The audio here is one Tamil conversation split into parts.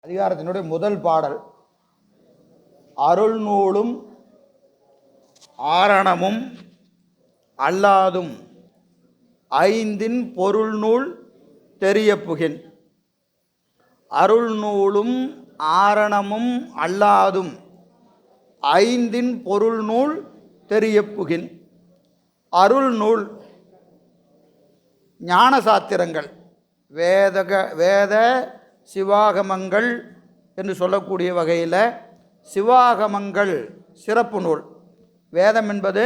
அதிகாரத்தினுடைய முதல் பாடல். அருள் நூலும் ஆரணமும் அல்லாதும் ஐந்தின் பொருள் நூல் தெரிய புகின். அருள் நூலும் ஆரணமும் அல்லாதும் ஐந்தின் பொருள் நூல் தெரிய புகின். அருள் நூல் ஞான சாத்திரங்கள், வேத சிவாகமங்கள் என்று சொல்லக்கூடிய வகையில் சிவாகமங்கள் சிறப்பு நூல். வேதம் என்பது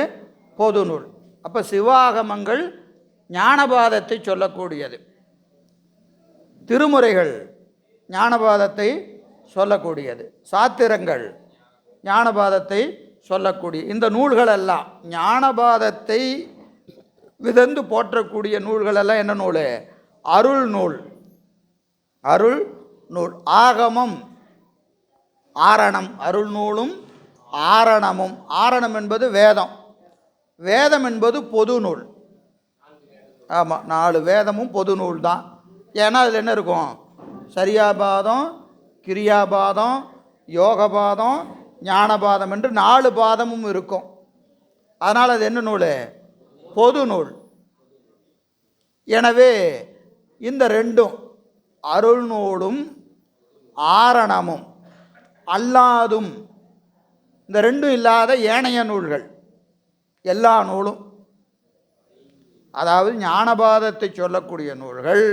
பொது நூல். அப்போ சிவாகமங்கள் ஞானபாதத்தை சொல்லக்கூடியது. திருமுறைகள் ஞானபாதத்தை சொல்லக்கூடியது. சாத்திரங்கள் ஞானபாதத்தை சொல்லக்கூடிய இந்த நூல்களெல்லாம் ஞானபாதத்தை விதந்து போற்றக்கூடிய நூல்களெல்லாம் என்ன நூல்? அருள் நூல். அருள் நூல். ஆகமம் ஆரணம். அருள் நூலும் ஆரணமும். ஆரணம் என்பது வேதம். வேதம் என்பது பொது நூல். ஆமாம், 4 வேதமும் பொது நூல் தான். ஏன்னா அதில் என்ன இருக்கும்? சரியாபாதம், கிரியாபாதம், யோகபாதம், ஞானபாதம் என்று 4 பாதமும் இருக்கும். அதனால் அது என்ன நூல்? பொது நூல். எனவே இந்த ரெண்டும் அருள் நூலும் ஆரணமும் அல்லாதும், இந்த ரெண்டும் இல்லாத ஏனைய நூல்கள் எல்லா நூலும், அதாவது ஞானபாதத்தை சொல்லக்கூடிய நூல்கள்,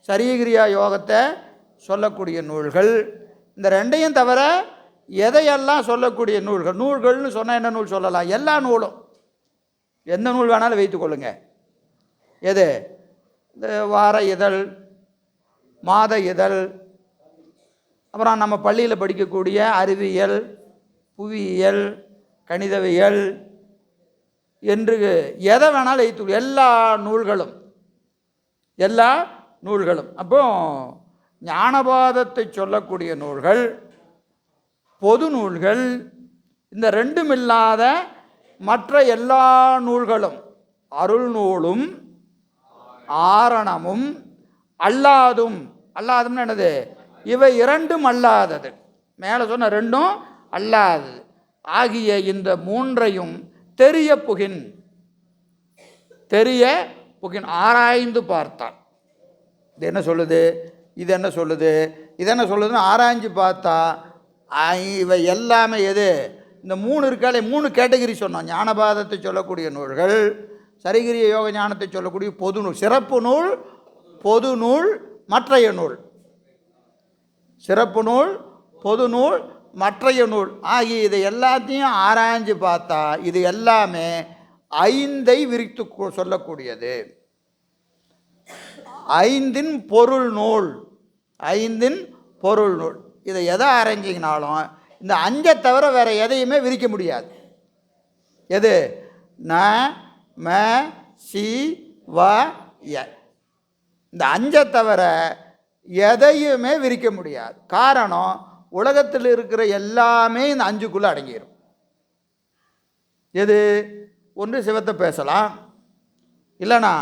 சரீகிரியா யோகத்தை சொல்லக்கூடிய நூல்கள், இந்த ரெண்டையும் தவிர எதையெல்லாம் சொல்லக்கூடிய நூல்கள். நூல்கள்னு சொன்னால் என்ன நூல் சொல்லலாம்? எல்லா நூலும். எந்த நூல் வேணாலும் வைத்துக்கொள்ளுங்க. எது? இந்த வார இதழ், மாத இதழ், அப்புறம் நம்ம பள்ளியில் படிக்கக்கூடிய அறிவியல், புவியியல், கணிதவியல் என்று எதை வேணாலும் வைத்து எல்லா நூல்களும். எல்லா நூல்களும். அப்போ ஞானபாதத்தை சொல்லக்கூடிய நூல்கள், பொது நூல்கள், இந்த ரெண்டும் இல்லாத மற்ற எல்லா நூல்களும் அருள் நூலும் ஆரணமும் அல்லாதும். அல்லாதும்னு என்னது? இவை இரண்டும் அல்லாதது. மேலே சொன்ன ரெண்டும் அல்லாதது ஆகிய இந்த மூன்றையும் தெரிய புகின். தெரிய புகின். ஆராய்ந்து பார்த்தான். இது என்ன சொல்லுது? இது என்ன சொல்லுது? இது என்ன சொல்லுதுன்னு ஆராய்ஞ்சு பார்த்தா இவை எல்லாமே எது? இந்த 3 இருக்காலே, 3 கேட்டகரி சொன்னோம். ஞானபாதத்தை சொல்லக்கூடிய நூல்கள், சரிகிரிய யோக ஞானத்தை சொல்லக்கூடிய பொது நூல், சிறப்பு நூல், பொது நூல், மற்றைய நூல். சிறப்பு நூல், பொது நூல், மற்றைய நூல் ஆகிய இதை எல்லாத்தையும் ஆராய்ஞ்சு பார்த்தா இது எல்லாமே 5ஐ விரித்து சொல்லக்கூடியது. 5இன் பொருள் நூல். 5இன் பொருள் நூல். இதை எதை ஆராய்ஞ்சிங்கனாலும் இந்த 5ஐ தவிர வேறு எதையுமே விரிக்க முடியாது. எது? ந ம சி வ ய. இந்த 5ஐ தவிர எதையுமே விரிக்க முடியாது. காரணம், உலகத்தில் இருக்கிற எல்லாமே இந்த 5க்குள்ளே அடங்கிடும். எது? ஒன்று சிவத்தை பேசலாம், இல்லைனா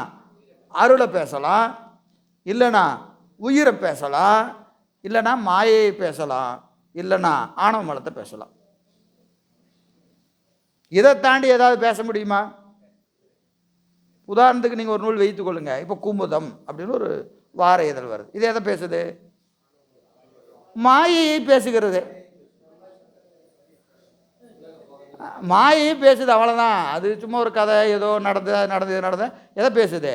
அருளை பேசலாம், இல்லைனா உயிரை பேசலாம், இல்லைனா மாயையை பேசலாம், இல்லைனா ஆணவ மலத்தை பேசலாம். இதை தாண்டி ஏதாவது பேச முடியுமா? உதாரணத்துக்கு நீங்கள் ஒரு நூல் வைத்துக் கொள்ளுங்க. இப்போ குமுதம் அப்படின்னு ஒரு வார இதழ் வருது. இது எதை பேசுது? மாயையை பேசுகிறது. மாயையை பேசுது, அவ்வளோதான். அது சும்மா ஒரு கதை, ஏதோ நடந்தது. எதை பேசுது?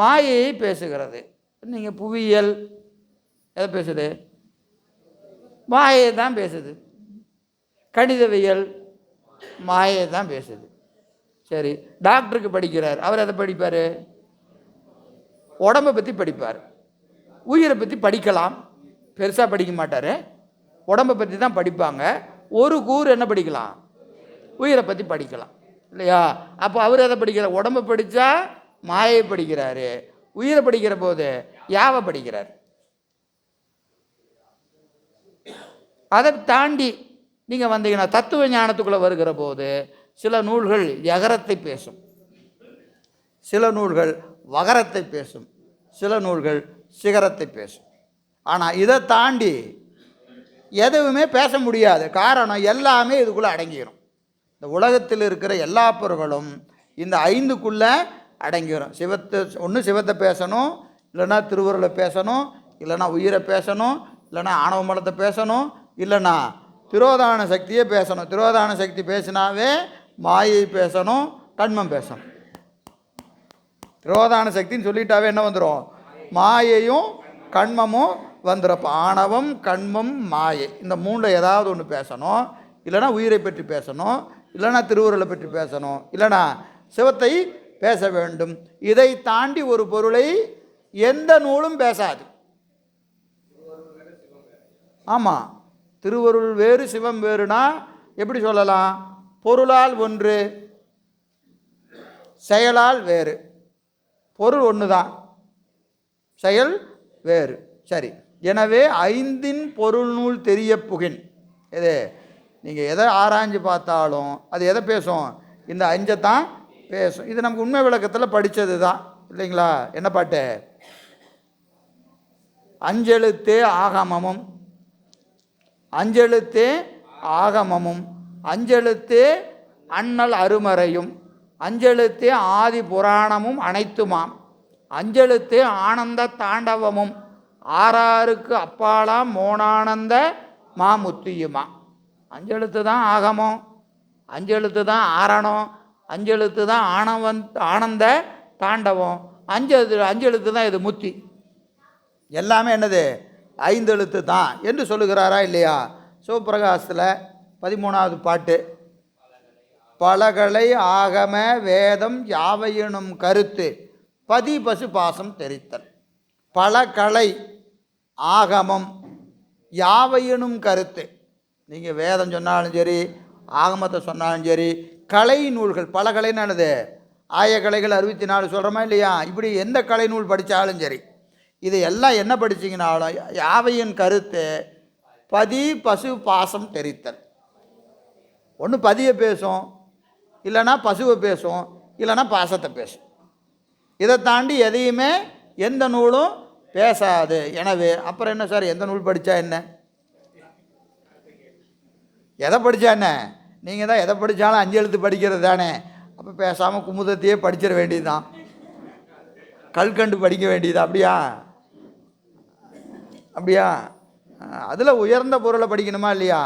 மாயையை பேசுகிறது. நீங்கள் புவியியல் எதை பேசுது? மாயை தான் பேசுது. கணிதவியல் மாயை தான் பேசுது. சரி, டாக்டருக்கு படிக்கிறார், அவர் எதை படிப்பார்? உடம்பை பற்றி படிப்பார். உயிரை பற்றி படிக்கலாம், பெருசாக படிக்க மாட்டார். உடம்பை பற்றி தான் படிப்பாங்க. ஒரு கூறு என்ன படிக்கலாம்? உயிரை பற்றி படிக்கலாம், இல்லையா? அப்போ அவர் எதை படிக்கிறார்? உடம்பை படித்தா மாயை படிக்கிறாரு, உயிரை படிக்கிற போது யாவை படிக்கிறார். அதை தாண்டி நீங்கள் வந்தீங்கன்னா தத்துவ ஞானத்துக்குள்ளே வருகிற போது சில நூல்கள் யகரத்தை பேசும், சில நூல்கள் வகரத்தை பேசும், சில நூல்கள் சிகரத்தை பேசும். ஆனால் இதை தாண்டி எதுவுமே பேச முடியாது. காரணம் எல்லாமே இதுக்குள்ளே அடங்கிடும். இந்த உலகத்தில் இருக்கிற எல்லா பொருள்களும் இந்த 5க்குள்ளே அடங்கிடும். ஒன்று சிவத்தை பேசணும், இல்லைன்னா திருவருளை பேசணும், இல்லைன்னா உயிரை பேசணும், இல்லைன்னா ஆணவ மலத்தை பேசணும், இல்லைன்னா திரோதான சக்தியே பேசணும். திரோதான சக்தி பேசினாவே மாயை பேசணும், கண்மம் பேசணும். திரோதான சக்தின்னு சொல்லிட்டாவே என்ன வந்துடும்? மாயையும் கண்மமும் வந்துடும். ஆணவம், கண்மம், மாயை, இந்த 3ல் ஏதாவது ஒன்று பேசணும். இல்லைனா உயிரை பற்றி பேசணும், இல்லைனா திருவுருளை பற்றி பேசணும், இல்லைனா சிவத்தை பேச வேண்டும். இதை தாண்டி ஒரு பொருளை எந்த நூலும் பேசாது. ஆமாம், திருவருள் வேறு சிவம் வேறுனா எப்படி சொல்லலாம்? பொருளால் ஒன்று, செயலால் வேறு. பொருள் ஒன்று தான், செயல் வேறு. சரி, எனவே 5ன் பொருள் நூல் தெரிய புகின். இது நீங்கள் எதை ஆராய்ஞ்சு பார்த்தாலும் அது எதை பேசும்? இந்த 5 தான் பேசும். இது நமக்கு உண்மை விளக்கத்தில் படித்தது தான் இல்லைங்களா? என்ன பாட்டு? அஞ்செழுத்தே ஆகமமும், அஞ்செழுத்தே ஆகமமும், அஞ்செழுத்தே அண்ணல் அருமறையும், அஞ்செழுத்தே ஆதி புராணமும் அனைத்துமாம், அஞ்செழுத்தே ஆனந்த தாண்டவமும், ஆறாருக்கு அப்பாலாம் மோனானந்த மாமுத்தியுமா. 5 எழுத்து தான் ஆகமம், 5 எழுத்து தான் ஆரணம், 5 எழுத்து தான் ஆனந்த தாண்டவம், 5 எழுத்து தான் இது முத்தி. எல்லாமே என்னது? 5 எழுத்து தான் என்று சொல்லுகிறாரா இல்லையா? சிவபிரகாசத்தில் 13வது பாட்டு, பலகலை ஆகம வேதம் யாவையெனும் கருத்து பதி பசு பாசம் தெரித்தல். பலகலை ஆகமம் யாவையெனும் கருத்து. நீங்கள் வேதம் சொன்னாலும் சரி, ஆகமத்தை சொன்னாலும் சரி, கலை நூல்கள், பல கலைன்னு ஆயக்கலைகள் 64 சொல்கிறோமா இல்லையா? இப்படி எந்த கலை நூல் படித்தாலும் சரி, இது எல்லாம் என்ன படிச்சிங்கனாலும் யாவையின் கருத்து பதி பசு பாசம் தெரித்தல். ஒன்று பதியை பேசும், இல்லைன்னா பசுவை பேசும், இல்லைன்னா பாசத்தை பேசும். இதை தாண்டி எதையுமே எந்த நூலும் பேசாது. எனவே அப்புறம் என்ன சார், எந்த நூல் படித்தா என்ன, எதை படித்தா என்ன? நீங்கள் தான் எதை படித்தாலும் 5 எழுத்து படிக்கிறது தானே. அப்போ பேசாமல் குமுதத்தையே படிச்சிட வேண்டியது தான், கல்கண்டு படிக்க வேண்டியது. அப்படியா? அப்படியா? அதில் உயர்ந்த பொருளை படிக்கணுமா இல்லையா?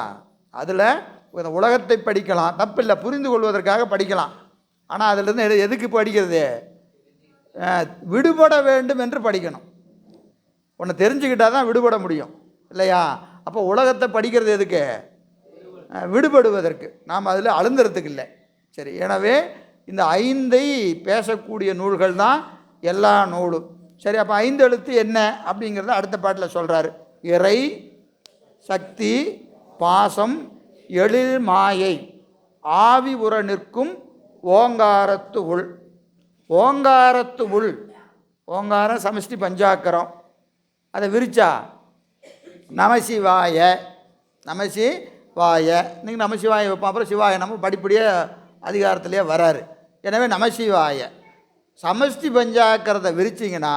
அதில் உலகத்தை படிக்கலாம், தப்பில்லை, புரிந்து கொள்வதற்காக படிக்கலாம். ஆனால் அதிலிருந்து எதுக்கு படிக்கிறது? விடுபட வேண்டும் என்று படிக்கணும். ஒன்று தெரிஞ்சுக்கிட்டால் தான் விடுபட முடியும் இல்லையா? அப்போ உலகத்தை படிக்கிறது எதுக்கு? விடுபடுவதற்கு. நாம் அதில் அழுந்துறதுக்கு இல்லை. சரி, எனவே இந்த 5ஐ பேசக்கூடிய நூல்கள் தான் எல்லா நூலும். சரி, அப்போ 5 எழுத்து என்ன அப்படிங்கிறத அடுத்த பாட்டில் சொல்கிறாரு. இறை, சக்தி, பாசம், எழில் மாயை, ஆவி உற நிற்கும் ஓங்காரத்து உள். ஓங்காரத்து உள், ஓங்காரம் சமஷ்டி பஞ்சாக்கரம், அதை விரிச்சா நமசிவாய, நமசிவாய. இன்றைக்கி நமசிவாய வைப்போம், அப்புறம் சிவாய நம்ம படிப்படியாக அதிகாரத்திலே வராரு. எனவே நமசிவாய சமஷ்டி பஞ்சாக்கரத்தை விரிச்சிங்கன்னா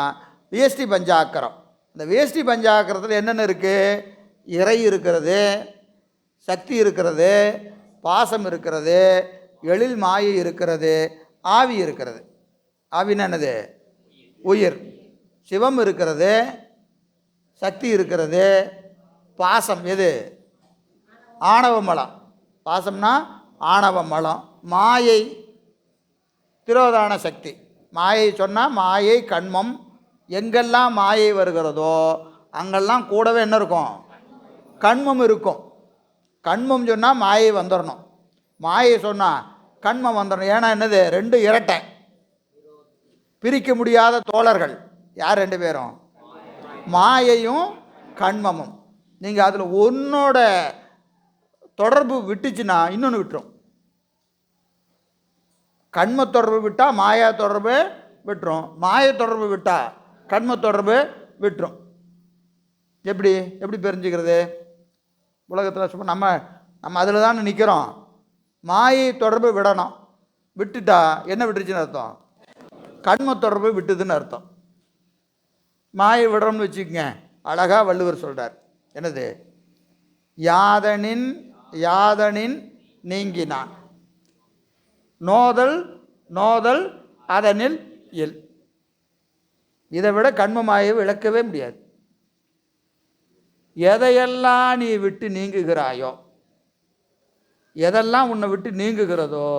வியஷ்டி பஞ்சாக்கரம். இந்த வியஷ்டி பஞ்சாக்கரத்தில் என்னென்ன இருக்குது? இறை இருக்கிறது, சக்தி இருக்கிறது, பாசம் இருக்கிறது, எழில் மாயை இருக்கிறது, ஆவி இருக்கிறது. ஆவின்னா என்னது? உயிர். சிவம் இருக்கிறது, சக்தி இருக்கிறது, பாசம் எது? ஆணவ மலம். பாசம்னா ஆணவ மலம். மாயை திரோதான சக்தி. மாயை சொன்னால் மாயை கண்மம். எங்கெல்லாம் மாயை வருகிறதோ அங்கெல்லாம் கூடவே என்ன இருக்கும்? கண்மம் இருக்கும். கண்மம் சொன்னால் மாயை வந்துடணும், மாயை சொன்னால் கண்மம் வந்துடணும். ஏன்னா என்னது? 2 இரட்டை, பிரிக்க முடியாத தோழர்கள். யார் 2 பேரும்? மாயையும் கண்மமும். நீங்கள் அதில் ஒன்னோட தொடர்பு விட்டுச்சுன்னா இன்னொன்று விட்டுரும். கண்ம தொடர்பு விட்டால் மாயா தொடர்பு விட்டுரும், மாய தொடர்பு விட்டால் கண்ம தொடர்பு விட்டுரும். எப்படி தெரிஞ்சுக்கிறது? உலகத்தில் சும்மா நம்ம அதில் தான் நிற்கிறோம். மாயை தொடர்பு விடணும், விட்டுட்டா என்ன விட்டுருச்சுன்னு அர்த்தம்? கண்ம தொடர்பு விட்டுதுன்னு அர்த்தம். மாயை விடுறோம்னு வச்சுக்கோங்க, அழகாக வள்ளுவர் சொல்கிறார். என்னது? யாதனின் யாதனின் நீங்கினான், நோதல் நோதல் அதனில் இல். இதை விட கண்மமாயை விளக்கவே முடியாது. எதையெல்லாம் நீ விட்டு நீங்குகிறாயோ, எதெல்லாம் உன்னை விட்டு நீங்குகிறதோ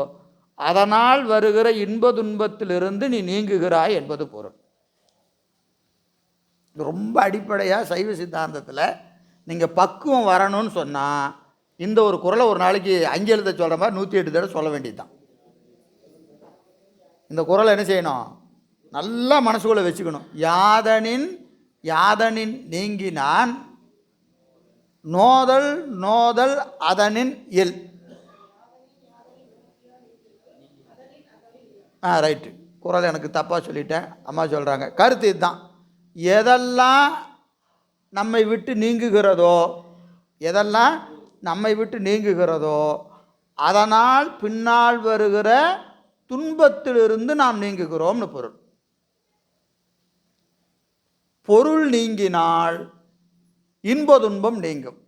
அதனால் வருகிற இன்ப துன்பத்திலிருந்து நீ நீங்குகிறாய் என்பது பொருள். ரொம்ப அடிப்படையாக சைவ சித்தாந்தத்தில் நீங்கள் பக்குவம் வரணும்னு சொன்னால் இந்த ஒரு குறளை ஒரு நாளைக்கு 5 எழுத சொல்கிற மாதிரி 108 தடவை சொல்ல வேண்டியது தான். இந்த குறளை என்ன செய்யணும்? நல்லா மனசுக்குள்ளே வச்சுக்கணும். யாதனின் யாதனின் நீங்கினான், நோதல் நோதல் அதனின் இல். ரைட்டு, குறள் எனக்கு தப்பாக சொல்லிட்டேன், அம்மா சொல்கிறாங்க. கருத்து இதுதான். எதெல்லாம் நம்மை விட்டு நீங்குகிறதோ, எதெல்லாம் நம்மை விட்டு நீங்குகிறதோ அதனால் பின்னால் வருகிற துன்பத்திலிருந்து நாம் நீங்குகிறோம்னு பொருள். பொருள் நீங்கினால் இன்ப துன்பம் நீங்கும்.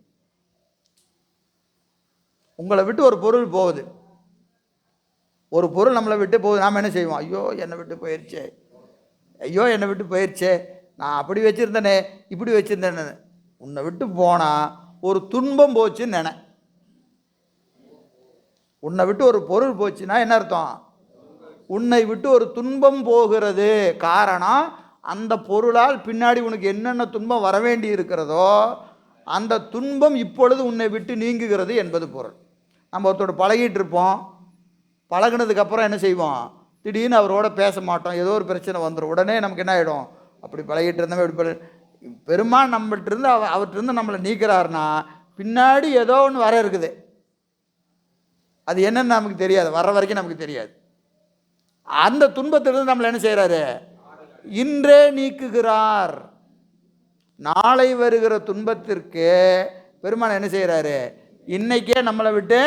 உங்களை விட்டு ஒரு பொருள் போகுது, ஒரு பொருள் நம்மளை விட்டு போகுது, நாம் என்ன செய்வோம்? ஐயோ என்னை விட்டு போயிடுச்சே, ஐயோ என்னை விட்டு போயிடுச்சே, நான் அப்படி வச்சுருந்தேனே இப்படி வச்சுருந்தேன்னு. உன்னை விட்டு போனால் ஒரு துன்பம் போச்சுன்னு நினை. உன்னை விட்டு ஒரு பொருள் போச்சுன்னா என்ன அர்த்தம்? உன்னை விட்டு ஒரு துன்பம் போகிறது. காரணம், அந்த பொருளால் பின்னாடி உனக்கு என்னென்ன துன்பம் வர வேண்டி இருக்கிறதோ அந்த துன்பம் இப்பொழுது உன்னை விட்டு நீங்குகிறது என்பது பொருள். நம்ம ஒருத்தரோட பழகிட்டு இருப்போம், பழகினதுக்கப்புறம் என்ன செய்வோம்? திடீர்னு அவரோட பேச மாட்டோம், ஏதோ ஒரு பிரச்சனை வந்துடும். உடனே நமக்கு என்ன ஆகிடும்? அப்படி பழகிட்டு இருந்தோம் இப்படி பெருமாள் நம்மள்ட்ட இருந்து அவர்கிட்ட நம்மளை நீக்கிறாருன்னா பின்னாடி ஏதோ ஒன்று வர இருக்குது. அது என்னன்னு நமக்கு தெரியாது, வர்ற வரைக்கும் நமக்கு தெரியாது. அந்த துன்பத்திலிருந்து நம்மளை என்ன செய்கிறாரு? இன்றே நீக்குகிறார். நாளை வருகிற துன்பத்திற்கு பெருமாள் என்ன செய்கிறாரு? இன்னைக்கே நம்மளை விட்டு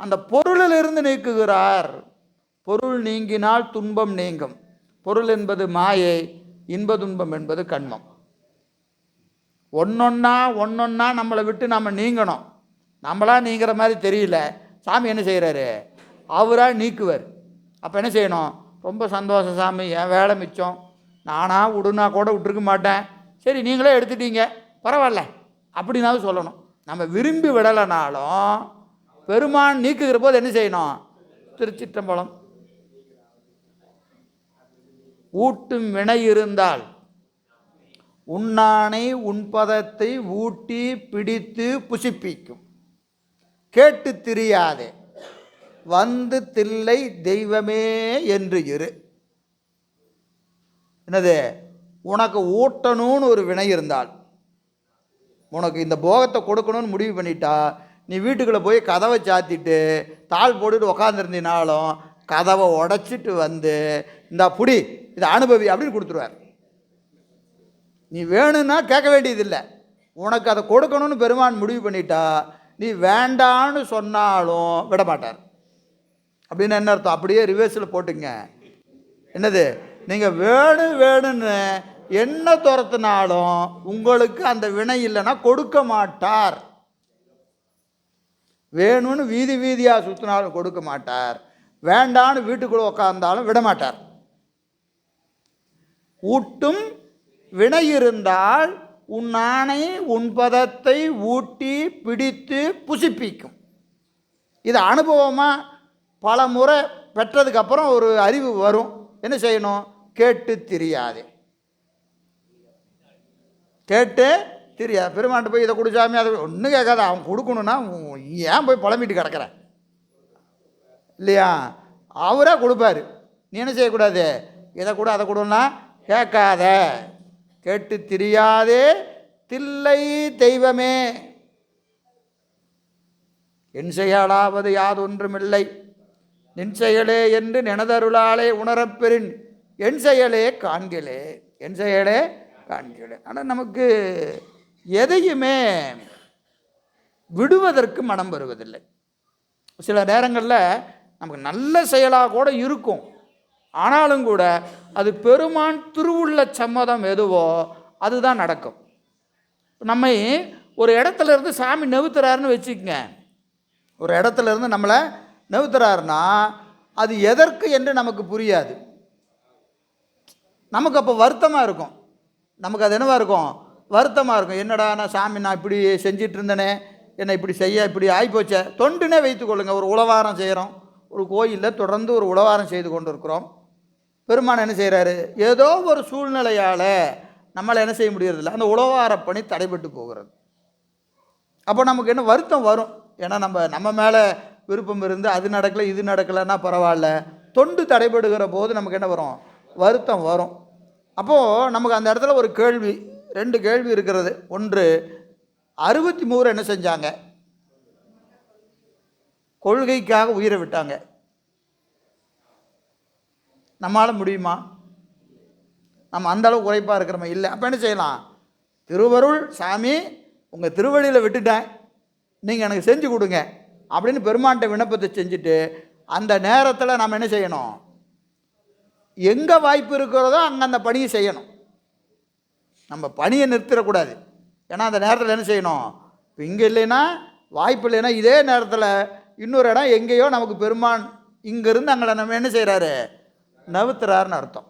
அந்த பொருளிலிருந்து நீக்குகிறார். பொருள் நீங்கினால் துன்பம் நீங்கும். பொருள் என்பது மாயை, இன்ப துன்பம் என்பது கண்மம். ஒன்னொன்னா நம்மளை விட்டு நம்ம நீங்கணும். நம்மளா நீங்கிற மாதிரி தெரியல, சாமி என்ன செய்கிறாரு? அவராக நீக்குவார். அப்போ என்ன செய்யணும்? ரொம்ப சந்தோஷம் சாமி, என் வேலை மிச்சம், நானாக விடுனா கூட விட்டுருக்க மாட்டேன், சரி நீங்களே எடுத்துட்டீங்க பரவாயில்ல அப்படின்னாலும் சொல்லணும். நம்ம விரும்பி விடலைனாலும் பெருமான் நீக்குகிற போது என்ன செய்யணும்? திருச்சிற்றம்பலம். ஊட்டும் வினை இருந்தால் உண்ணானை உன்பதத்தை ஊட்டி பிடித்து புசிப்பிக்கும். கேட்டு திரியாதே வந்து தில்லை தெய்வமே என்று இரு. என்னது? உனக்கு ஊட்டணும்னு ஒரு வினை இருந்தால், உனக்கு இந்த போகத்தை கொடுக்கணும்னு முடிவு பண்ணிட்டா, நீ வீட்டுக்குள்ளே போய் கதவை சாத்திட்டு தாள் போட்டுட்டு உக்காந்துருந்தினாலும் கதவை உடைச்சிட்டு வந்து இந்த புடி இதை அனுபவி அப்படின்னு கொடுத்துருவார். நீ வேணும்னா கேட்க வேண்டியதில்லை, உனக்கு அதை கொடுக்கணும்னு பெருமான் முடிவு பண்ணிட்டா நீ வேண்டான்னு சொன்னாலும் விட மாட்டார். அப்படின்னு என்ன அர்த்தம்? அப்படியே ரிவர்ஸில் போட்டுங்க. என்னது? நீங்கள் வேணும்னு என்ன துரத்துனாலும் உங்களுக்கு அந்த வினை இல்லைன்னா கொடுக்க மாட்டார். வேணும்னு வீதி வீதியாக சுற்றினாலும் கொடுக்க மாட்டார், வேண்டான்னு வீட்டுக்குள்ளே உட்கார்ந்தாலும் விட மாட்டார். ஊட்டும் வினை இருந்தால் உன் ஆணை உன் பதத்தை ஊட்டி பிடித்து புசிப்பிக்கும். இது அனுபவமாக பல முறை பெற்றதுக்கப்புறம் ஒரு அறிவு வரும். என்ன செய்யணும்? கேட்டு தெரியாது, கேட்டு தெரியாது. பெருமாண்டு போய் இதை குடிச்சாமி அதை ஒன்றும் கேட்காத, அவன் கொடுக்கணுன்னா ஏன் போய் புலம்பிட்டு கிடக்கிற இல்லையா? அவராக கொடுப்பார். நீ என்ன செய்யக்கூடாது? இதை கூட அதை கொடுன்னா கேட்காத. கேட்டு தெரியாதே தில்லை தெய்வமே என் செயலாவது யாதொன்றுமில்லை நின் செயலே என்று நினதருளாலே உணரப்பெறின் என் செயலே காண்களே, என் செயலே காண்களே. ஆனால் நமக்கு எதையுமே விடுவதற்கு மனம் வருவதில்லை. சில நேரங்களில் நமக்கு நல்ல செயலாக கூட இருக்கும், ஆனாலும் கூட அது பெருமான் திருவுள்ள சம்மதம் எதுவோ அதுதான் நடக்கும். நம்மை ஒரு இடத்துல இருந்து சாமி நவுத்துறாருன்னு வச்சுக்கங்க. ஒரு இடத்துல இருந்து நம்மளை நவுத்துறாருன்னா அது எதற்கு என்று நமக்கு புரியாது. நமக்கு அப்போ வருத்தமாக இருக்கும். நமக்கு அது என்னவாக இருக்கும்? வருத்தமாக இருக்கும். என்னடா நான் சாமி நான் இப்படி செஞ்சிட்டு இருந்தேனே, என்னை இப்படி செய்ய இப்படி ஆகிப்போச்சே. தொண்டுனே வைத்துக்கொள்ளுங்க. ஒரு உழவாரம் செய்கிறோம், ஒரு கோயிலில் தொடர்ந்து ஒரு உழவாரம் செய்து கொண்டு இருக்கிறோம். பெருமான் என்ன செய்கிறாரு? ஏதோ ஒரு சூழ்நிலையால் நம்மளை என்ன செய்ய முடியறதில்ல, அந்த உழவார பணி தடைபட்டு போகிறது. அப்போ நமக்கு என்ன வருத்தம் வரும்? ஏன்னா நம்ம மேலே விருப்பம் இருந்து அது நடக்கலை இது நடக்கலைன்னா பரவாயில்ல, தொண்டு தடைபடுகிற போது நமக்கு என்ன வரும்? வருத்தம் வரும். அப்போது நமக்கு அந்த இடத்துல ஒரு கேள்வி, 2 கேள்வி இருக்கிறது. ஒன்று, 63 என்ன செஞ்சாங்க? கொள்கைக்காக உயிரை விட்டாங்க. நம்மளால் முடியுமா? நம்ம அந்த அளவுக்கு உழைப்பாக இருக்கிறோமா? இல்லை. அப்போ என்ன செய்யலாம்? திருவருள் சாமி உங்கள் திருவழியில் விட்டுட்டேன், நீங்கள் எனக்கு செஞ்சு கொடுங்க அப்படின்னு பெருமான்கிட்ட விண்ணப்பத்தை செஞ்சுட்டு அந்த நேரத்தில் நம்ம என்ன செய்யணும்? எங்கே வாய்ப்பு இருக்கிறதோ அங்கே அந்த பணியை செய்யணும். நம்ம பணியை நிறுத்திடக்கூடாது. ஏன்னா அந்த நேரத்தில் என்ன செய்யணும்? இப்போ இங்கே இல்லைன்னா, வாய்ப்பு இல்லைன்னா, இதே நேரத்தில் இன்னொரு இடம் எங்கேயோ நமக்கு பெருமான் இங்கேருந்து அங்கே நம்ம என்ன செய்கிறாரு? நவுத்துறாருன்னு அர்த்தம்.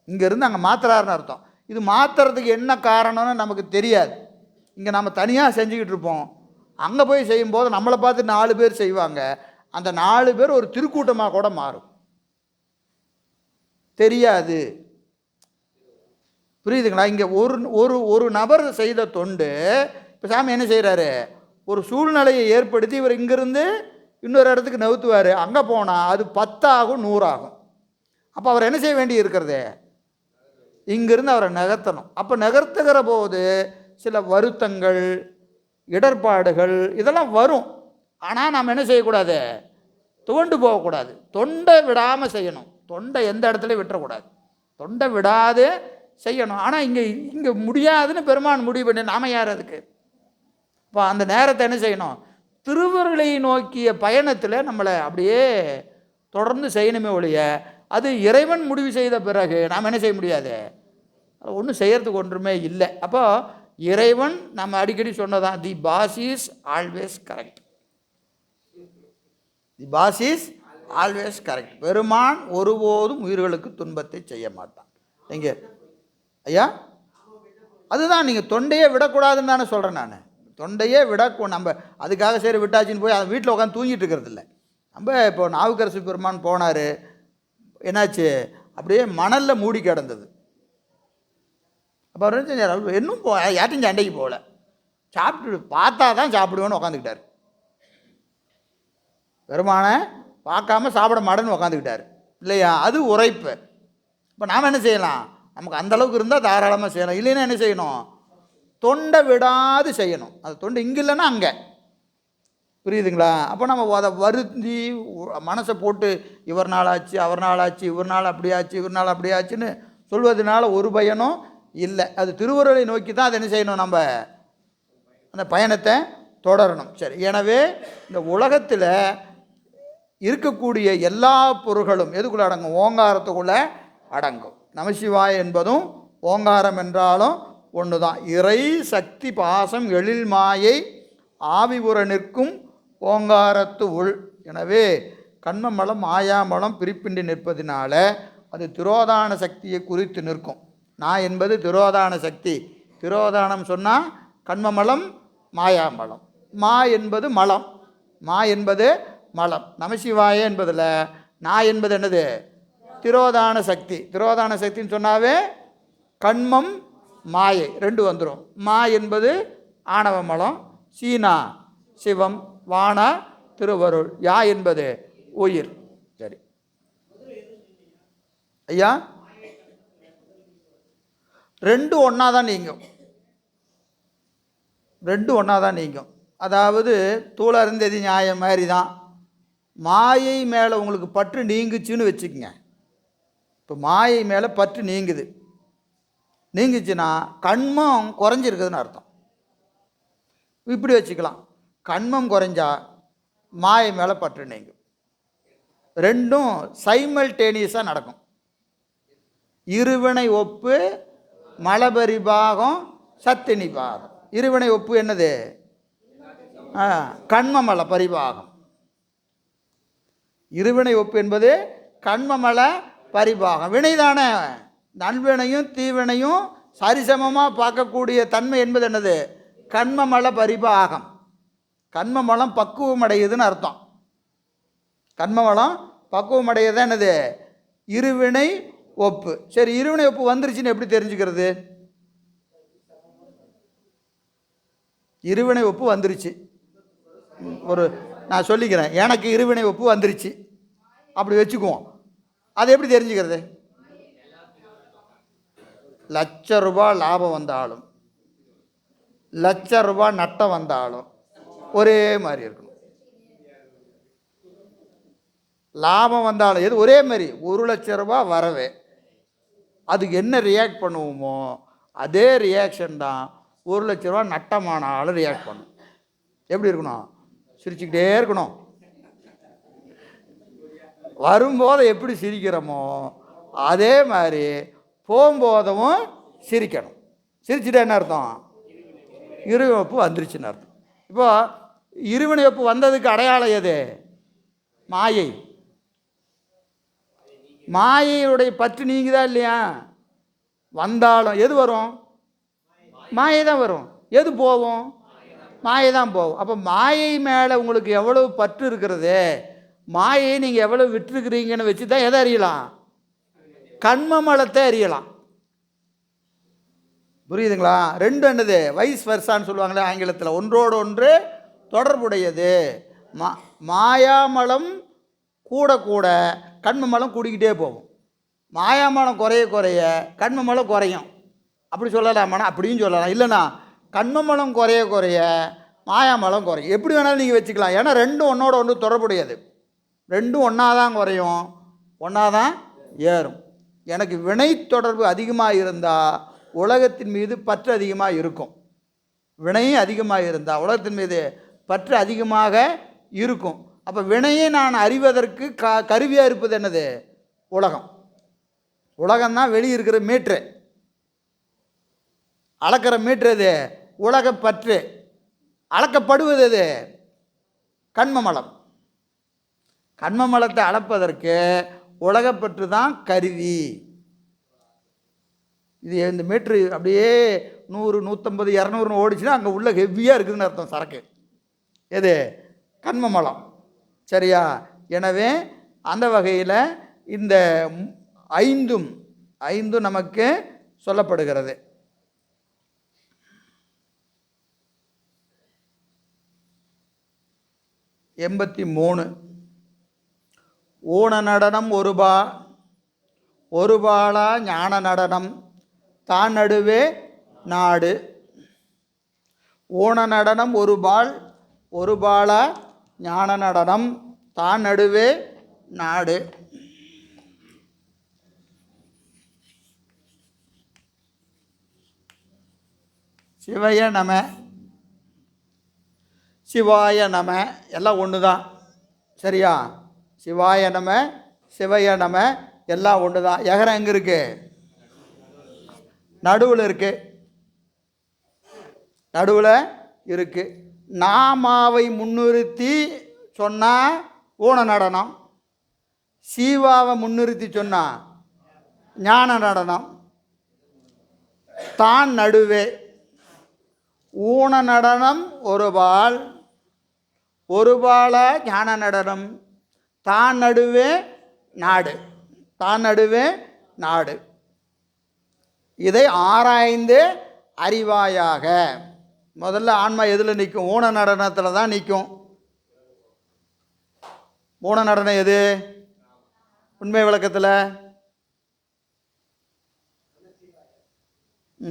இங்கேருந்து அங்கே மாற்றுறாருன்னு அர்த்தம். இது மாற்றுறதுக்கு என்ன காரணம்னு நமக்கு தெரியாது. இங்கே நம்ம தனியாக செஞ்சுக்கிட்டு இருப்போம். அங்கே போய் செய்யும்போது நம்மளை பார்த்து 4 பேர் செய்வாங்க. அந்த 4 பேர் ஒரு திருக்கூட்டமாக கூட மாறும். தெரியாது. புரியுதுங்களா? இங்கே ஒரு நபர் செய்த தொண்டு இப்போ சாமி என்ன செய்கிறாரு? ஒரு சூழ்நிலையை ஏற்படுத்தி இவர் இங்கேருந்து இன்னொரு இடத்துக்கு நவுத்துவார். அங்கே போனால் அது 10 ஆகும், 100 ஆகும். அப்போ அவர் என்ன செய்ய வேண்டி இருக்கிறது? இங்கிருந்து அவரை நகர்த்தணும். அப்போ நகர்த்துகிற போது சில வருத்தங்கள், இடர்பாடுகள் இதெல்லாம் வரும். ஆனால் நாம் என்ன செய்யக்கூடாது? துவண்டு போகக்கூடாது. தொண்டை விடாமல் செய்யணும். தொண்டை எந்த இடத்துலையும் விட்டுறக்கூடாது. தொண்டை விடாது செய்யணும். ஆனால் இங்கே முடியாதுன்னு பெருமான் முடிவு பண்ணி நாம யார் அதுக்கு? இப்போ அந்த நேரத்தை என்ன செய்யணும்? திருவருளை நோக்கிய பயணத்தில் நம்மளை அப்படியே தொடர்ந்து செய்யணுமே ஒழிய, அது இறைவன் முடிவு செய்த பிறகு நாம் என்ன செய்ய முடியாது? ஒன்றும் செய்யறதுக்கு ஒன்றுமே இல்லை. அப்போ இறைவன் நம்ம அடிக்கடி சொன்னதான், the boss is always correct. The boss is always correct. பெருமான் ஒருபோதும் உயிர்களுக்கு துன்பத்தை செய்ய மாட்டான். எங்கே ஐயா? அதுதான் நீங்கள் தொண்டையே விடக்கூடாதுன்னு தானே சொல்கிறேன் நான். தொண்டையே நம்ம அதுக்காக சரி விட்டாச்சின்னு போய் அதை வீட்டில் உட்காந்து தூங்கிட்டு இருக்கிறது இல்லை. நம்ம இப்போ நாவுக்கரசு பெருமான் போனார், என்னாச்சு? அப்படியே மணலில் மூடி கிடந்தது. அப்போ அவர் என்ன செஞ்சார்? இன்னும் யார்ட்டையும் சண்டைக்கு போகல, சாப்பிட்டு பார்த்தா தான் சாப்பிடுவேன்னு உட்காந்துக்கிட்டார். பெருமானை பார்க்காம சாப்பிட மாட்டேன்னு உட்காந்துக்கிட்டார் இல்லையா? அது உரைப்பு. இப்போ நாம் என்ன செய்யலாம்? நமக்கு அந்தளவுக்கு இருந்தால் தாராளமாக செய்யலாம். இல்லைன்னா என்ன செய்யணும்? தொண்டை விடாது செய்யணும். அது தொண்டை இங்கே இல்லைன்னா அங்கே. புரியுதுங்களா? அப்போ நம்ம அதை வருந்தி மனசை போட்டு இவர் நாள் ஆச்சு, அவர் நாள் ஆச்சு, இவர் நாள் அப்படியாச்சு, இவர் நாள் அப்படியாச்சுன்னு சொல்வதனால ஒரு பயனும் இல்லை. அது திருவருளை நோக்கி தான் அதை என்ன செய்யணும்? நம்ம அந்த பயணத்தை தொடரணும். சரி, எனவே இந்த உலகத்தில் இருக்கக்கூடிய எல்லா பொருள்களும் எதுக்குள்ளே அடங்கும்? ஓங்காரத்துக்குள்ளே அடங்கும். நமசிவாய என்பதும் ஓங்காரம் என்றாலும் ஒன்று தான். இறை சக்தி பாசம் எழில் மாயை ஆவிபுற நிற்கும் ஓங்காரத்து உள். எனவே கண்மமலம் மாயாமலம் பிரிப்பின்றி நிற்பதினால அது திரோதான சக்தியை குறித்து நிற்கும். நான் என்பது திரோதான சக்தி. திரோதானம் சொன்னால் கண்மமலம் மாயாமலம். மா என்பது மலம், மா என்பது மலம். நமசிவாய என்பதில் நான் என்பது என்னது? திரோதான சக்தி. திரோதான சக்தின்னு சொன்னாவே கண்மம் மாயை 2 வந்துடும். மா என்பது ஆணவ மலம், சீனா சிவம், வானா திருவருள், யா என்பது உயிர். சரி ஐயா, 2 ஒன்றா தான் நீங்கும். 2 ஒன்றா தான் நீங்கும். அதாவது தூளறிந்தது நியாயம் மாதிரி தான். மாயை மேலே உங்களுக்கு பற்று நீங்குச்சுன்னு வச்சுக்கோங்க. இப்போ மாயை மேலே பற்று நீங்குச்சுன்னா கண்மம் குறைஞ்சிருக்குதுன்னு அர்த்தம். இப்படி வச்சுக்கலாம். கண்மம் குறைஞ்சா மாயை மேலே பற்று நீங்கும். 2ம் சைமல்டேனியஸாக நடக்கும். இருவினை ஒப்பு மலபரிபாகம் சத்தினி பாதம். இருவினை ஒப்பு என்னது? கண்மமல பரிபாகம். இருவினை ஒப்பு என்பது கண்மமல பரிபாகம். வினைதானே, நல்வினையும் தீவினையும் சரிசமமாக பார்க்கக்கூடிய தன்மை என்பது என்னது? கண்மமல பரிபாகம். கண்மமலம் பக்குவம் அடையுதுன்னு அர்த்தம். கண்மமலம் பக்குவம் அடையதான் என்னது? இருவினை ஒப்பு. சரி, இருவினை ஒப்பு வந்துருச்சுன்னு எப்படி தெரிஞ்சுக்கிறது? இருவினை ஒப்பு வந்துருச்சு, நான் சொல்லிக்கிறேன், எனக்கு இருவினை ஒப்பு வந்துருச்சு அப்படி வச்சுக்குவோம். அது எப்படி தெரிஞ்சுக்கிறது? ₹1,00,000 லாபம் வந்தாலும் ₹1,00,000 நட்டம் வந்தாலும் ஒரே மாதிரி இருக்கணும். லாபம் வந்தாலும் எது ஒரே மாதிரி, ₹1,00,000 வரவே அதுக்கு என்ன ரியாக்ட் பண்ணுவோமோ அதே ரியாக்ஷன் தான் ₹1,00,000 நட்டமானாலும் ரியாக்ட் பண்ணும். எப்படி இருக்கணும்? சிரிச்சுக்கிட்டே இருக்கணும். வரும்போது எப்படி சிரிக்கிறோமோ அதே மாதிரி போகும்போதும் சிரிக்கணும். சிரிச்சுட்டு என்ன அர்த்தம்? இருவினை ஒப்பு வந்துருச்சுன்னு அர்த்தம். இப்போ இருவினை ஒப்பு வந்ததுக்கு அடையாளம் எது? மாயை. மாயையுடைய பற்று நீங்குதா இல்லையா? வந்தாலும் எது வரும்? மாயை தான் வரும். எது போகும்? மாயை தான் போகும். அப்போ மாயை மேலே உங்களுக்கு எவ்வளவு பற்று இருக்கிறது, மாயை நீங்கள் எவ்வளவு விட்டுருக்கிறீங்கன்னு வச்சு தான் எதை அறியலாம்? கண்மமலத்தை அறியலாம். புரியுதுங்களா? ரெண்டு என்னது? வைஸ் வர்சான்னு சொல்லுவாங்களே ஆங்கிலத்தில், ஒன்றோடு ஒன்று தொடர்புடையது. மாயாமலம் கூட கூட கண்மமலம் கூடிக்கிட்டே போகும். மாயாமலம் குறைய குறைய கண்மமலம் குறையும். அப்படி சொல்லலாமாண்ணா? அப்படியும் சொல்லலாம். இல்லைண்ணா, கண்மமலம் குறைய குறைய மாயாமலம் குறையும். எப்படி வேணாலும் நீங்கள் வச்சுக்கலாம். ஏன்னா ரெண்டும் ஒன்றோட ஒன்று தொடர்புடையது. ரெண்டும் ஒன்றா தான் குறையும், ஒன்றா தான் ஏறும். எனக்கு வினை தொடர்பு அதிகமாக இருந்தால் உலகத்தின் மீது பற்று அதிகமாக இருக்கும். வினையும் அதிகமாக இருந்தால் உலகத்தின் மீது பற்று அதிகமாக இருக்கும். அப்போ வினையை நான் அறிவதற்கு கருவியாக இருப்பது என்னது? உலகம். உலகம்தான் வெளியே இருக்கிற மீட்ரு, அளக்கிற மீட்ரு. எது? உலகப்பற்று. அளக்கப்படுவது எது? கண்மமலம். கண்மமலத்தை அளப்பதற்கு உலகப்பற்று தான் கருவி. இது இந்த மீட்ரு அப்படியே 100, 150, 200 ஓடிச்சுன்னா அங்கே உள்ள ஹெவியாக இருக்குதுன்னு அர்த்தம் சரக்கு. எது? கண்மமலம். சரியா? எனவே அந்த வகையில் இந்த ஐந்தும் நமக்கு சொல்லப்படுகிறது. எண்பத்தி ஊன நடனம் ஒரு பாலா ஞான நடனம் தான் நடுவே நாடு. ஊன நடனம் ஒரு பாலா ஞான நடனம் தான் நடுவே நாடு. சிவய நம சிவாய நம எல்லாம் ஒன்று தான். சரியா? சிவாய நம சிவய நம எல்லாம் ஒன்று தான். எகரம் எங்கே இருக்கு? நடுவில் இருக்கு. நடுவில் இருக்கு. நாமாவை முன்னிறுத்தி சொன்னால் ஊன நடனம், சீவாவை முன்னிறுத்தி சொன்னால் ஞான நடனம். தான் நடுவே ஊன நடனம் ஒரு பால ஞான நடனம் தான் நடுவே நாடு. தான் நடுவே நாடு. இதை ஆராய்ந்து அறிவாயாக. முதல்ல ஆன்மா எதில் நிற்கும்? ஊன நடனத்தில் தான் நிற்கும். ஊன நடனம் எது? உண்மை விளக்கத்தில்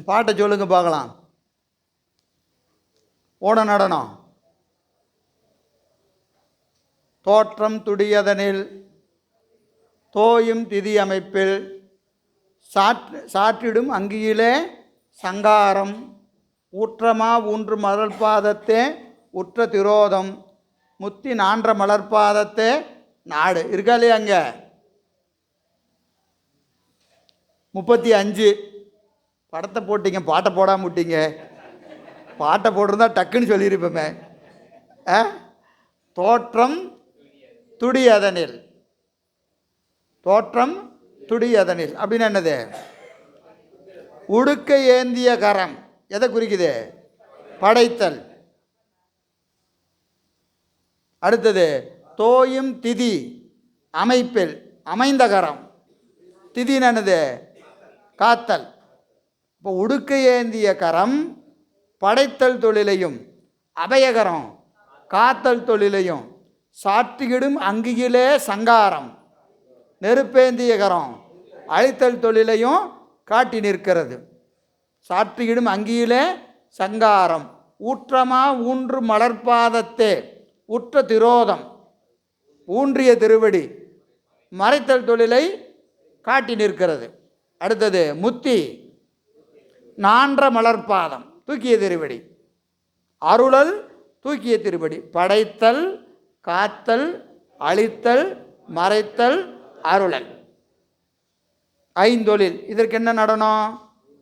பாட்டை சொல்லுங்க பார்க்கலாம். ஊன நடனம் தோற்றம் துடியதனில் தோயும் திதி அமைப்பில் சாற்றிடும் அங்கியிலே சங்காரம் ஊற்றமா ஊன்று மலர்பாதத்தே உற்ற திரோதம் முத்தி நான்ற மலர்பாதத்தே நாடு. இருக்கா இல்லையா? அங்கே 35 படத்தை போட்டிங்க, பாட்டை போடாமல் விட்டீங்க. பாட்டை போட்டிருந்தா டக்குன்னு சொல்லியிருப்போமே. தோற்றம் துடியதனில், தோற்றம் துடியதனில் அப்படின்னு என்னது? உடுக்க ஏந்திய கரம் எதை குறிக்குது? படைத்தல். அடுத்தது தோயும் திதி அமைப்பில், அமைந்த கரம். திதின்னு என்னது? காத்தல். இப்போ உடுக்க ஏந்திய கரம் படைத்தல் தொழிலையும், அபயகரம் காத்தல் தொழிலையும், சாற்றியிடும் அங்கியிலே சங்காரம் நெருப்பேந்திய கரம் அழித்தல் தொழிலையும் காட்டி நிற்கிறது. சாற்றியிடும் அங்கியிலே சங்காரம் ஊற்றமா ஊன்று மலர்பாதத்தே, உற்ற திரோதம் ஊன்றிய திருவடி மறைத்தல் தொழிலை காட்டி நிற்கிறது. அடுத்தது முத்தி நான்ற மலர்பாதம் தூக்கிய திருவடி, அருளல் தூக்கிய திருவடி. படைத்தல், காத்தல், அழித்தல், மறைத்தல், அருளல், ஐந்தொழில். இதற்கு என்ன நடனம்?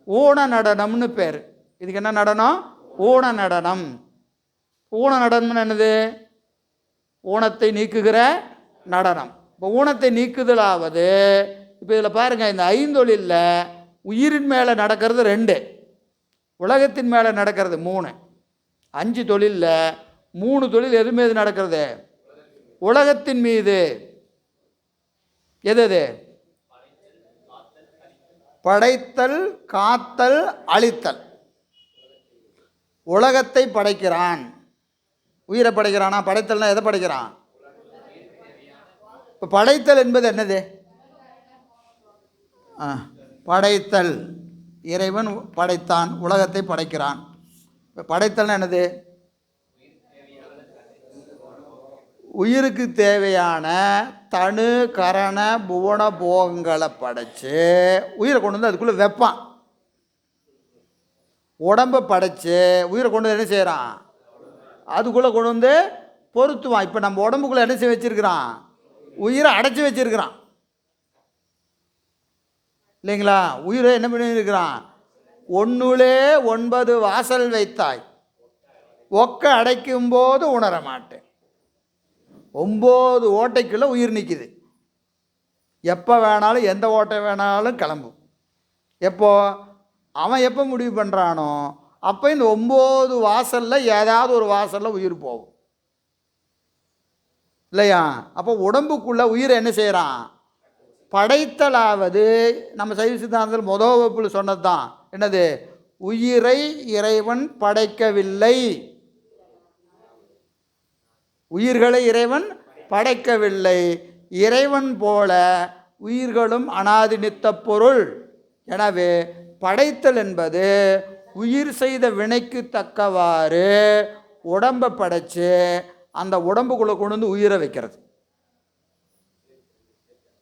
ஊன நடனம்னு பேர். இதுக்கு என்ன நடனம்? ஊன நடனம். ஊன நடனம்னு என்னது? ஊனத்தை நீக்குகிற நடனம். இப்போ ஊனத்தை நீக்குதலாவது, இப்போ இதில் பாருங்கள், இந்த ஐந்தொழிலில் உயிரின் மேலே நடக்கிறது 2, உலகத்தின் மேலே நடக்கிறது 3. 5 தொழிலில் 3 தொழில் எது மீது நடக்கிறது? உலகத்தின் மீது. எது? படைத்தல், காத்தல், அழித்தல். உலகத்தை படைக்கிறான், உயிரை படைக்கிறானா? படைத்தல்னா எதை படைக்கிறான்? இப்போ படைத்தல் என்பது என்னது? படைத்தல், இறைவன் படைத்தான், உலகத்தை படைக்கிறான். இப்போ படைத்தல்னா என்னது? உயிருக்கு தேவையான தனு கரண புவன போகங்களை படைச்சு உயிரை கொண்டு வந்து அதுக்குள்ளே வைப்பான். உடம்பை படைச்சு உயிரை கொண்டு வந்து என்ன செய்கிறான்? அதுக்குள்ளே கொண்டு வந்து பொருத்துவான். இப்போ நம்ம உடம்புக்குள்ளே என்ன செய்ய வச்சுருக்கிறான்? உயிரை அடைச்சி வச்சுருக்கிறான் இல்லைங்களா? உயிரை என்ன பண்ணியிருக்கிறான்? 1 9 வாசல் வைத்தாய், ஒக்க அடைக்கும் போது உணர மாட்டேன். 9 ஓட்டைக்குள்ளே உயிர் நிற்கிது. எப்போ வேணாலும் எந்த ஓட்டை வேணாலும் கிளம்பும். எப்போ அவன் எப்போ முடிவு பண்ணுறானோ அப்போ இந்த 9 வாசலில் ஏதாவது ஒரு வாசலில் உயிர் போகும் இல்லையா? அப்போ உடம்புக்குள்ளே உயிரை என்ன செய்கிறான்? படைத்தலாவது நம்ம சைவ சித்தாந்தத்தில் முதல் வகுப்பில் சொன்னது தான். என்னது? உயிரை இறைவன் படைக்கவில்லை, உயிர்களை இறைவன் படைக்கவில்லை. இறைவன் போல உயிர்களும் அனாதி நித்த பொருள். எனவே படைத்தல் என்பது உயிர் செய்த வினைக்கு தக்கவாறு உடம்பை படைச்சு அந்த உடம்புக்குள்ளே கொண்டு வந்து உயிரை வைக்கிறது.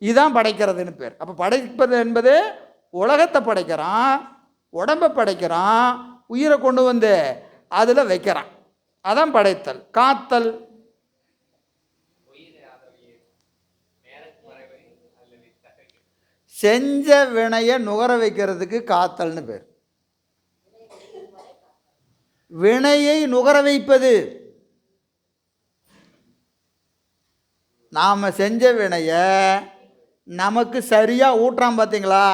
இதுதான் படைக்கிறதுன்னு பேர். அப்போ படைப்பது என்பது உலகத்தை படைக்கிறான், உடம்பை படைக்கிறான், உயிரை கொண்டு வந்து அதில் வைக்கிறான். அதான் படைத்தல். காத்தல் செஞ்ச வினையை நுகர வைக்கிறதுக்கு காத்தல்னு பேர். வினையை நுகர வைப்பது. நாம் செஞ்ச வினையை நமக்கு சரியாக ஊட்டுறான் பார்த்தீங்களா?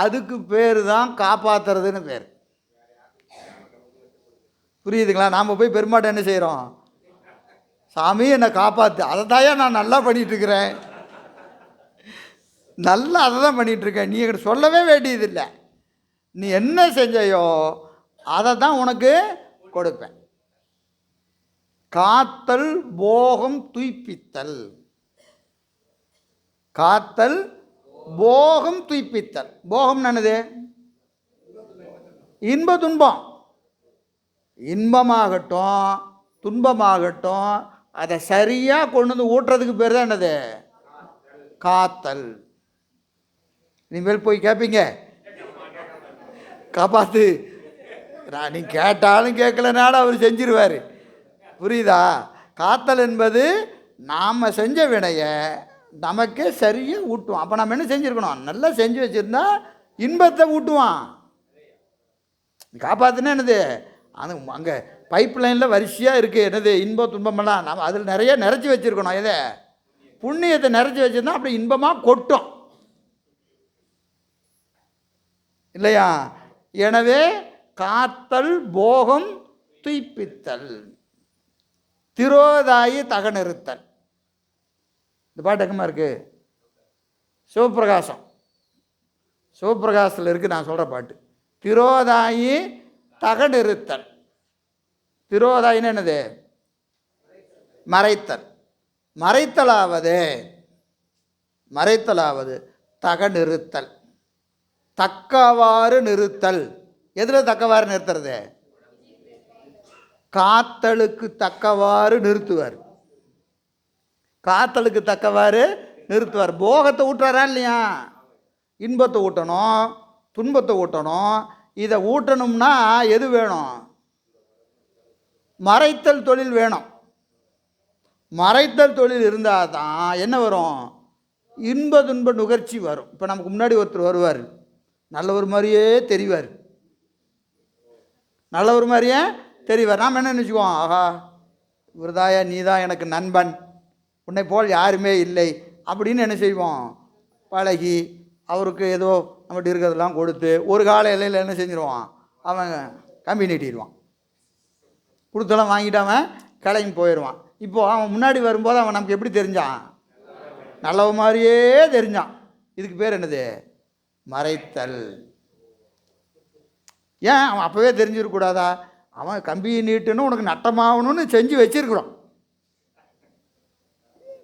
அதுக்கு பேர் தான் காப்பாற்றுறதுன்னு பேர். புரியுதுங்களா? நாம் போய் பெருமாட்டை என்ன செய்கிறோம்? சாமி என்னை காப்பாற்று. அதை தாயா நான் நல்லா பண்ணிகிட்ருக்கிறேன், நல்லா அதை தான் பண்ணிகிட்ருக்கேன், நீ என்கிட்ட சொல்லவே வேண்டியதில்லை, நீ என்ன செஞ்சையோ அதை தான் உனக்கு கொடுப்பேன். காத்தல் போகம் துய்ப்பித்தல். காத்தல் போகம் துய்ப்பித்தல். போகம் என்னது? இன்ப துன்பம். இன்பமாகட்டும் துன்பமாகட்டும் அதை சரியாக கொண்டு வந்து ஊட்டுறதுக்கு பேர் தான் என்னது? காத்தல். இனிமேல் போய் கேட்பீங்க, காப்பாற்று. நீ கேட்டாலும் கேட்கலனாலும் அவர் செஞ்சிருவார். புரியுதா? காத்தல் என்பது நாம் செஞ்ச வினையை நமக்கே சரியாக ஊட்டுவான். அப்போ நம்ம என்ன செஞ்சுருக்கணும்? நல்லா செஞ்சு வச்சுருந்தா இன்பத்தை ஊட்டுவான். காப்பாற்றுனா என்னது, அது அங்கே பைப் லைனில் வரிசையாக இருக்குது என்னது, இன்பம் துன்பமெல்லாம் நம்ம அதில் நிறைய நிறைச்சி வச்சுருக்கணும். எதை புண்ணியத்தை நிறைச்சி வச்சுருந்தா அப்படி இன்பமாக கொட்டும் இல்லையா? எனவே காத்தல் போகம் துய்ப்பித்தல், திரோதாயி தகனிறுத்தல். இந்த பாட்டு எங்கம்மா இருக்குது? சிவப்பிரகாசம், சிவப்பிரகாசத்தில் இருக்குது நான் சொல்கிற பாட்டு. திரோதாயி தகனிறுத்தல். திரோதாயின்னு என்னது? மறைத்தல். மறைத்தலாவது தகனிறுத்தல், தக்கவாறு நிறுத்தல். எதில் தக்கவாறு நிறுத்துறது? காத்தலுக்கு தக்கவாறு நிறுத்துவார். காத்தலுக்கு தக்கவாறு நிறுத்துவார். போகத்தை ஊட்டுறாரா இல்லையா? இன்பத்தை ஊட்டணும், துன்பத்தை ஊட்டணும். இதை ஊட்டணும்னா எது வேணும்? மறைத்தல் தொழில் வேணும். மறைத்தல் தொழில் இருந்தால் தான் என்ன வரும்? இன்ப துன்ப நுகர்ச்சி வரும். இப்போ நமக்கு முன்னாடி ஒருத்தர் வருவார், நல்லவர் மாதிரியே தெரிவார், நல்லவர் மாதிரியே தெரிவார். நாம் என்ன நினச்சிக்குவோம்? ஆஹா இவர்தாயா, நீ தான் எனக்கு நண்பன், உன்னை போல் யாருமே இல்லை அப்படின்னு என்ன செய்வோம்? பழகி அவருக்கு ஏதோ நம்மகிட்ட இருக்கிறதெல்லாம் கொடுத்து ஒரு கால இலையில் என்ன செஞ்சிருவான்? அவன் கம்பி நீட்டிடுவான், கொடுத்தெல்லாம் வாங்கிட்டு அவன் கிளம்பி போயிடுவான். இப்போது அவன் முன்னாடி வரும்போது அவன் நமக்கு எப்படி தெரிஞ்சான்? நல்லவ மாதிரியே தெரிஞ்சான். இதுக்கு பேர் என்னது? மறைத்தல். ஏன் அவன் அப்போவே தெரிஞ்சிருக்கூடாதா? அவன் கம்பியை நீட்டுன்னு உனக்கு நட்டமாகணும்னு செஞ்சு வச்சிருக்கிறோம்.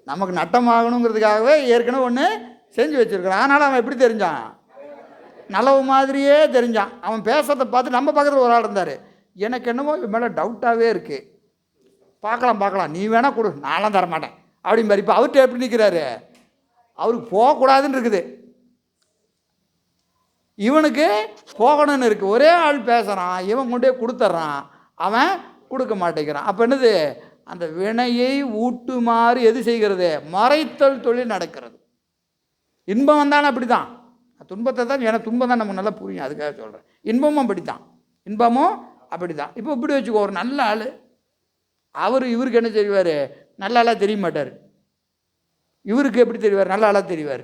நமக்கு நட்டமாகணுங்கிறதுக்காகவே ஏற்கனவே ஒன்று செஞ்சு வச்சுருக்கிறான். அதனால் அவன் எப்படி தெரிஞ்சான்? நல்லவ மாதிரியே தெரிஞ்சான். அவன் பேசுறதை பார்த்து நம்ம பக்கத்தில் ஒரு ஆள் இருந்தார், எனக்கு என்னமோ இது மேலே டவுட்டாகவே இருக்குது, பார்க்கலாம் நீ வேணால் கொடு, நான்லாம் தரமாட்டேன் அப்படிம்பார். இப்போ அவர்கிட்ட எப்படி நிற்கிறாரு? அவருக்கு போகக்கூடாதுன்னு இருக்குது, இவனுக்கு போகணும்னு இருக்குது. ஒரே ஆள் பேசுகிறான், இவன் கொண்டே கொடுத்துட்றான், அவன் கொடுக்க மாட்டேங்கிறான். அப்போ என்னது? அந்த வினையை ஊட்டுமாறு எது செய்கிறது? மறைத்தல் தொழில் நடக்கிறது. இன்பம் வந்தாலும் அப்படி தான், துன்பத்தை தான், ஏன்னா துன்பம் தான் நமக்கு நல்லா புரியும், அதுக்காக சொல்கிறேன். இன்பமும் அப்படி தான், இன்பமும் அப்படி தான். இப்போ இப்படி வச்சுக்கோ, ஒரு நல்ல ஆள், இவருக்கு என்ன தெரிவார்? நல்ல ஆளாக தெரிய மாட்டார். இவருக்கு எப்படி தெரிவார்? நல்ல ஆளாக தெரிவார்.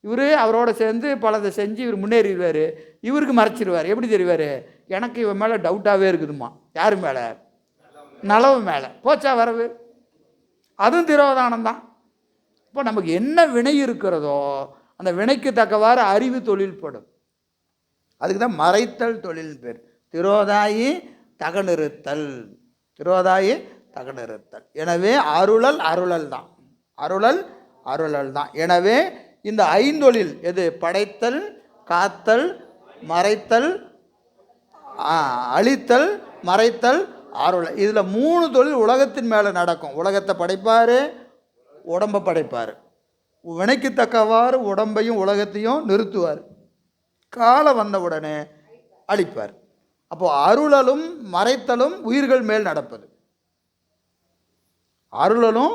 இவர் அவரோட சேர்ந்து பலதை செஞ்சு இவர் முன்னேறிடுவார், இவருக்கு மறைச்சிடுவார். எப்படி தெரிவார்? எனக்கு இவன் மேலே டவுட்டாகவே இருக்குதுமா. யார் மேலே? நலவு மேலே. போச்சா வரவு? அதுவும் திரோதானம் தான். இப்போ நமக்கு என்ன வினை இருக்கிறதோ அந்த வினைக்கு தக்கவாறு அறிவு தொழில் படும். அதுக்கு தான் மறைத்தல் தொழில் பேர். திரோதாயி தகனிறுத்தல், திரோதாயி தகனிறுத்தல். எனவே அருளல் தான், அருளல் தான். எனவே இந்த ஐந்தொழில் எது? படைத்தல், காத்தல், மறைத்தல், அழித்தல், மறைத்தல், அருள். இதில் 3 தொழில் உலகத்தின் மேலே நடக்கும். உலகத்தை படைப்பார், உடம்பை படைப்பார், வினைக்கு தக்கவாறு உடம்பையும் உலகத்தையும் நிறுத்துவார், காலம் வந்தவுடனே அழிப்பார். அப்போது அருளலும் மறைத்தலும் உயிர்கள் மேல் நடப்பது. அருளலும்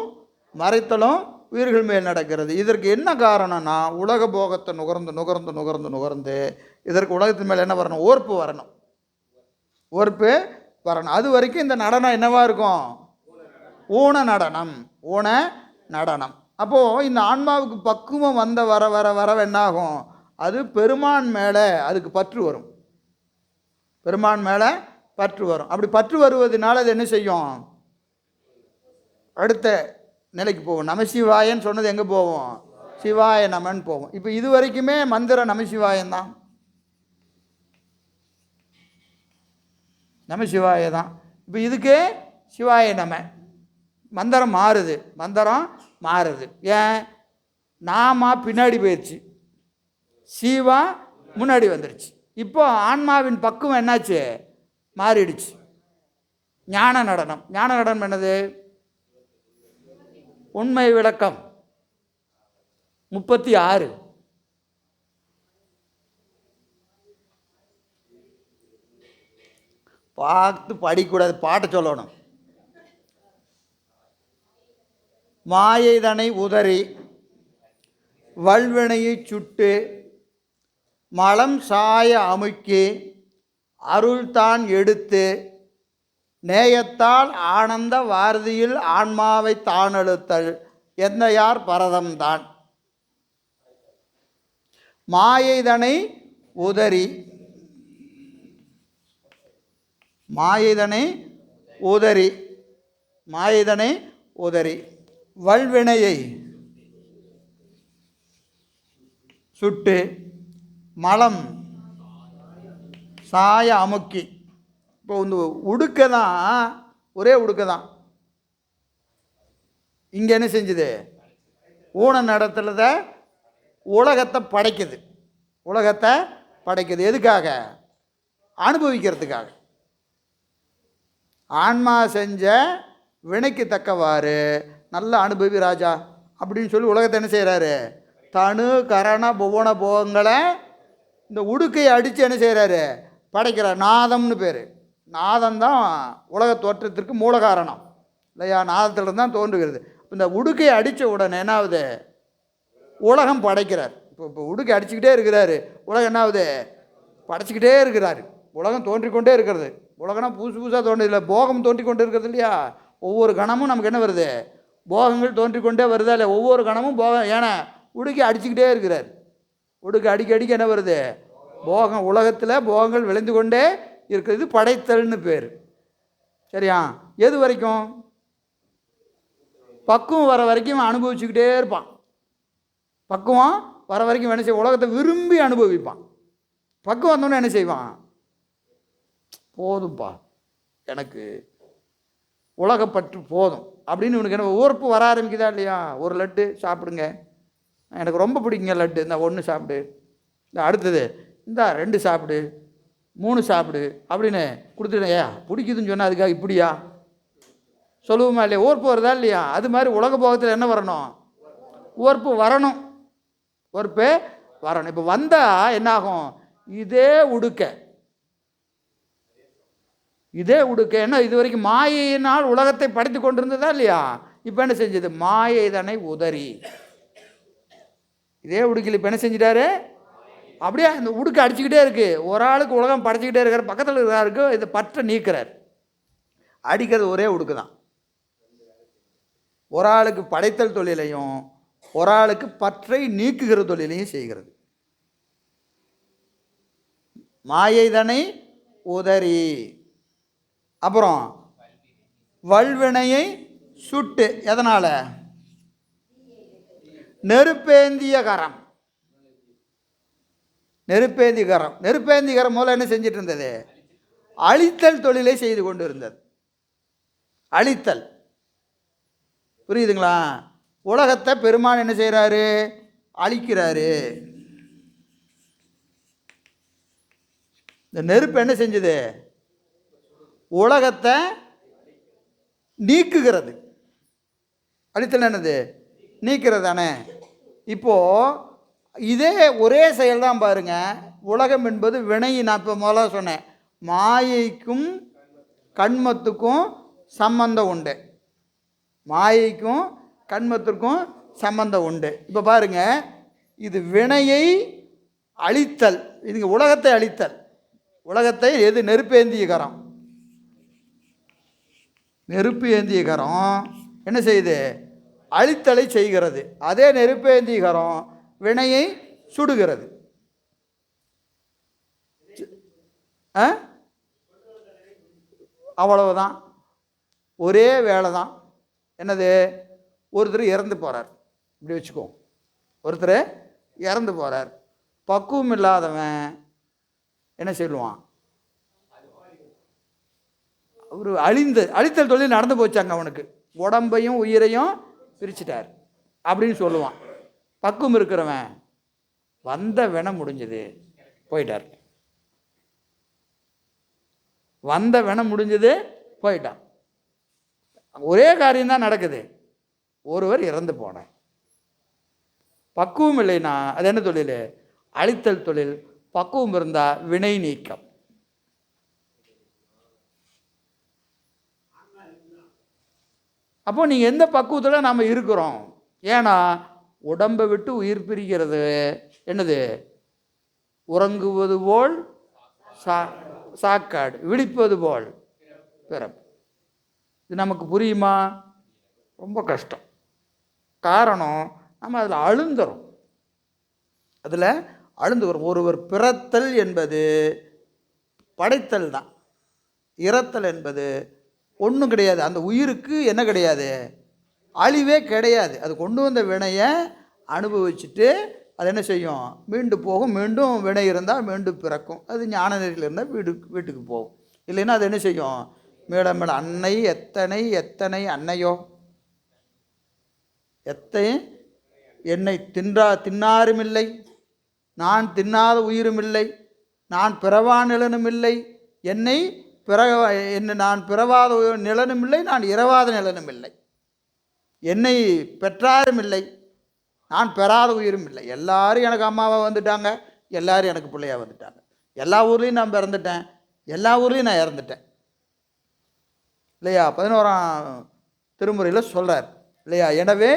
மறைத்தலும் உயிர்கள் மேல் நடக்கிறது. இதற்கு என்ன காரணம்னா உலக போகத்தை நுகர்ந்து இதற்கு உலகத்தின் மேல் என்ன வரணும்? ஓர்ப்பு வரணும், ஓர்ப்பு வரணும். அது வரைக்கும் இந்த நடனம் என்னவா இருக்கும்? ஊன நடனம். அப்போது இந்த ஆன்மாவுக்கு பக்குவம் வந்த வர என்னாகும்? அது பெருமான் மேலே அதுக்கு பற்று வரும், பெருமான் மேலே பற்று வரும். அப்படி பற்று வருவதனால அது என்ன செய்யும்? அடுத்த நிலைக்கு போவோம். நமசிவாயன்னு சொன்னது எங்கே போவோம்? சிவாய நமன் போவோம். இப்போ இது வரைக்குமே மந்திரம் நமசிவாயம் தான், நமசிவாய தான். இப்போ இதுக்கு சிவாய நம. மந்திரம் மாறுது. ஏன்? நாமா பின்னாடி போயிடுச்சு, சிவா முன்னாடி வந்துடுச்சு. இப்போ ஆன்மாவின் பக்குவம் என்னாச்சு? மாறிடுச்சு. ஞான நடனம் என்னது? உண்மை விளக்கம் 36. பார்த்து படிக்கூடாது, பாட்டை சொல்லணும். மாயைதனை உதறி வல்வினையை சுட்டு மலம் சாய அமுக்கி அருள்தான் எடுத்து நேயத்தால் ஆனந்த வாரதியில் ஆன்மாவை தானெழுத்தல் எந்தையார் பரதம்தான் மாயைதனை உதறி வல்வினையை சுட்டு மலம் சாய அமுக்கி. இப்போ இந்த உடுக்க தான், ஒரே உடுக்க தான் இங்கே என்ன செஞ்சுது, ஊன நடத்துல உலகத்தை படைக்குது. எதுக்காக? அனுபவிக்கிறதுக்காக. ஆன்மா செஞ்ச வினைக்கு தக்கவாறு நல்ல அனுபவி ராஜா அப்படின்னு சொல்லி உலகத்தை என்ன செய்கிறாரு, தனு கரண புவன போகங்களை இந்த உடுக்கையை அடித்து என்ன செய்கிறாரு, படைக்கிறார். நாதம்னு பேர். நாதம்தான் உலக தோற்றத்திற்கு மூல காரணம் இல்லையா? நாதத்திலிருந்து தான் தோன்றுகிறது. இந்த உடுக்கையை அடித்த உடனே என்னாவது, உலகம் படைக்கிறார். இப்போ உடுக்கை அடிச்சுக்கிட்டே இருக்கிறாரு, உலகம் என்னாவது, படைச்சிக்கிட்டே இருக்கிறாரு. உலகம் தோன்றிக்கொண்டே இருக்கிறது. உலகம்னா புதுசாக தோன்றதில்லை, போகம் தோன்றிக்கொண்டே இருக்கிறது இல்லையா? ஒவ்வொரு கணமும் நமக்கு என்ன வருது, போகங்கள் தோன்றிக்கொண்டே வருதா இல்லை? ஒவ்வொரு கணமும் போகம். ஏன்னா உடுக்கை அடிச்சுக்கிட்டே இருக்கிறார். உடுக்கை அடிக்க என்ன வருது, போகம். உலகத்தில் போகங்கள் விளைந்து கொண்டே இருக்கிறது. படைத்தல்னு பேர். சரியா? எது வரைக்கும்? பக்குவம் வர வரைக்கும் அனுபவிச்சுக்கிட்டே இருப்பான். பக்குவம் வர வரைக்கும் என்ன செய்வான், உலகத்தை விரும்பி அனுபவிப்பான். பக்குவம் வந்தோன்னே என்ன செய்வான், போதும்ப்பா எனக்கு உலகப்பற்று போதும் அப்படின்னு இவனுக்கு என்ன ஊர்ப்பு வர ஆரம்பிக்குதா இல்லையா? ஒரு லட்டு சாப்பிடுங்க, எனக்கு ரொம்ப பிடிக்குங்க லட்டு, இந்த 1 சாப்பிடு, இந்த அடுத்தது இந்த 2 சாப்பிடு, 3 சாப்பிடு அப்படின்னு கொடுத்துட்டேன். பிடிக்குதுன்னு சொன்னால் அதுக்காக இப்படியா சொல்லுவோமா இல்லையா? ஊர்ப்பு வருதா இல்லையா? அது மாதிரி உலக போகத்தில் என்ன வரணும், ஊர்ப்பு வரணும். இப்போ வந்தால் என்னாகும், இதே உடுக்க என்ன இது வரைக்கும் மாயையினால் உலகத்தை படைத்து கொண்டிருந்ததா இல்லையா? இப்போ என்ன செஞ்சது, மாயை இதனை உதறி இதே உடுக்கில் இப்போ என்ன செஞ்சிட்டாரு, அப்படியே இந்த உடுக்கை அடிச்சுக்கிட்டே இருக்குது. ஒரு ஆளுக்கு உலகம் படைச்சிக்கிட்டே இருக்கார், பக்கத்தில் இருக்கிறாருக்கு இதை பற்ற நீக்கிறார். அடிக்கிறது ஒரே உடுக்கு தான். ஒரு ஆளுக்கு படைத்தல் தொழிலையும் ஒரு ஆளுக்கு பற்றை நீக்குகிற தொழிலையும் செய்கிறது. மாயைதனை உதறி. அப்புறம் வல்வினையை சுட்டு. எதனால்? நெருப்பேந்திய கரம். மூலம் என்ன செஞ்சிட்டு இருந்தது, அழித்தல் தொழிலை செய்து கொண்டு இருந்தது. அழித்தல், புரியுதுங்களா? உலகத்தை பெருமான் என்ன செய்கிறாரு, அழிக்கிறாரு. இந்த நெருப்பு என்ன செஞ்சது, உலகத்தை நீக்குகிறது. அழித்தல் என்னது, நீக்கிறது தானே. இப்போது இதே ஒரே செயல் தான் பாருங்க. உலகம் என்பது வினை. நான் இப்போ முதல்ல சொன்னேன், மாயைக்கும் கண்மத்துக்கும் சம்பந்தம் உண்டு. மாயைக்கும் கண்மத்திற்கும் சம்பந்தம் உண்டு. இப்போ பாருங்க, இது வினையை அழித்தல், இதுங்க உலகத்தை அழித்தல். உலகத்தை எது, நெருப்பேந்திய கரம். நெருப்பு ஏந்திய கரம் என்ன செய்யுது, அழித்தலை செய்கிறது. அதே நெருப்பேந்திய கரம் வினையை சுடுகிறது. அவ்வளவுதான், ஒரே வேலை தான். என்னது, ஒருத்தர் இறந்து போகிறார், இப்படி வச்சுக்கோ, ஒருத்தர் இறந்து போகிறார். பக்குவம் இல்லாதவன் என்ன சொல்லுவான், ஒரு அழித்தல் தொழில் நடந்து போச்சாங்க, அவனுக்கு உடம்பையும் உயிரையும் பிரிச்சுட்டார் அப்படின்னு சொல்லுவான். பக்குவம் இருக்கிறவன் வந்த வினை முடிஞ்சது போயிட்டார், போயிட்டான். ஒரே காரியம்தான் நடக்குது, ஒருவர் இறந்து போனார். பக்குவம் இல்லைன்னா அது என்ன தொழில், அழித்தல் தொழில். பக்குவம் இருந்தால் வினை நீக்கம். அப்போ நீங்கள் எந்த பக்குவத்தில் நாம் இருக்கிறோம்? ஏன்னா உடம்பை விட்டு உயிர் பிரிக்கிறது என்னது, உறங்குவது போல் சாக்காடு, விழிப்பது போல் பிறப்பு. இது நமக்கு புரியுமா? ரொம்ப கஷ்டம். காரணம், நம்ம அதில் அழுந்துறோம். அதில் அழுந்து வரும். ஒருவர் பிறத்தல் என்பது படைத்தல் தான். இறத்தல் என்பது ஒன்றும் கிடையாது. அந்த உயிருக்கு என்ன கிடையாது? அழிவே கிடையாது. அது கொண்டு வந்த வினையை அனுபவிச்சுட்டு அது என்ன செய்யும்? மீண்டும் போகும். மீண்டும் வினை இருந்தால் மீண்டும் பிறக்கும். அது ஞான நெறியில் இருந்தால் வீட்டுக்கு போகும். இல்லைன்னா அது என்ன செய்யும்? மேடம் மேடம் அன்னை எத்தனை எத்தனை அன்னையோ, எத்தனை என்னை தின்னாரும் இல்லை, நான் தின்னாத உயிரும் இல்லை, நான் பிறவா நிலனும் இல்லை, நான் பிறவாத நிலனும் இல்லை, நான் இரவாத நிலனும் இல்லை, என்னை பெற்றாரும் இல்லை, நான் பெறாத உயிரும் இல்லை. எல்லாரும் எனக்கு அம்மாவாக வந்துட்டாங்க, எல்லாரும் எனக்கு பிள்ளையாக வந்துட்டாங்க. எல்லா ஊர்லேயும் நான் பிறந்துட்டேன், எல்லா ஊர்லேயும் நான் இறந்துட்டேன் இல்லையா? 11ஆம் திருமுறையில் சொல்கிறார் இல்லையா? எனவே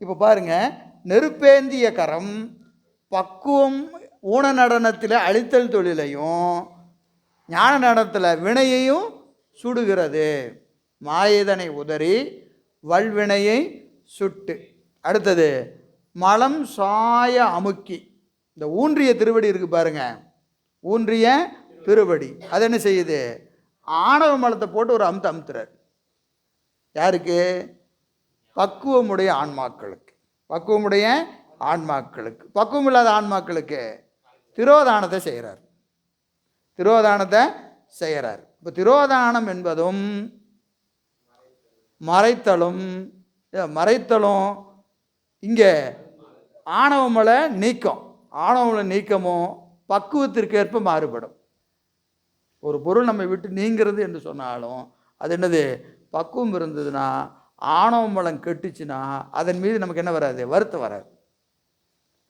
இப்போ பாருங்கள், நெருப்பேந்திய கரம் பக்குவம் ஊன நடனத்தில் அழித்தல் தொழிலையும் ஞான நடனத்தில் வினையையும் சுடுகிறது. மாயதனை உதறி வல்வினையை சுட்டு. அடுத்தது மலம் சாய அமுக்கி. இந்த ஊன்றிய திருவடி இருக்குது பாருங்க, ஊன்றிய திருவடி அது என்ன செய்யுது? ஆணவ மலத்தை போட்டு ஒரு அமுத்துறார். யாருக்கு? பக்குவமுடைய ஆன்மாக்களுக்கு. பக்குவமுடைய ஆன்மாக்களுக்கு. பக்குவம் இல்லாத ஆன்மாக்களுக்கு திரோதானத்தை செய்கிறார். திரோதானத்தை செய்கிறார். இப்போ திரோதானம் என்பதும் மறைத்தலும் இங்கே ஆணவமலை நீக்கம். ஆணவமலை நீக்கமும் பக்குவத்திற்கு ஏற்ப மாறுபடும். ஒரு பொருள் நம்ம விட்டு நீங்கிறது என்று சொன்னாலும் அது என்னது? பக்குவம் இருந்ததுன்னா, ஆணவ மலம் கெட்டுச்சுன்னா அதன் மீது நமக்கு என்ன வராது? வருத்தம் வராது.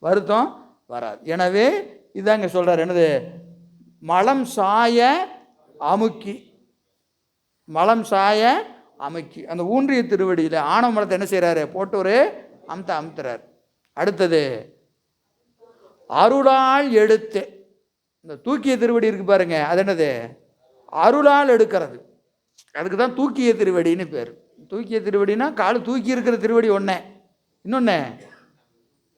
வருத்தம் வராது. எனவே இதாங்க சொல்கிறார், என்னது? மலம் சாய அமுக்கி. மலம் சாய அமுக்கி. அந்த ஊன்றிய திருவடியில் ஆணவ மலத்தை என்ன செய்கிறாரு? போட்டு ஒரு அமுத்துறார். அடுத்தது அருளால் எடுத்து. இந்த தூக்கிய திருவடி இருக்கு பாருங்க, அது என்னது? அருளால் எடுக்கிறது. அதுக்கு தான் தூக்கிய திருவடின்னு பேர். தூக்கிய திருவடினா கால் தூக்கி இருக்கிற திருவடி ஒன்று. இன்னொன்று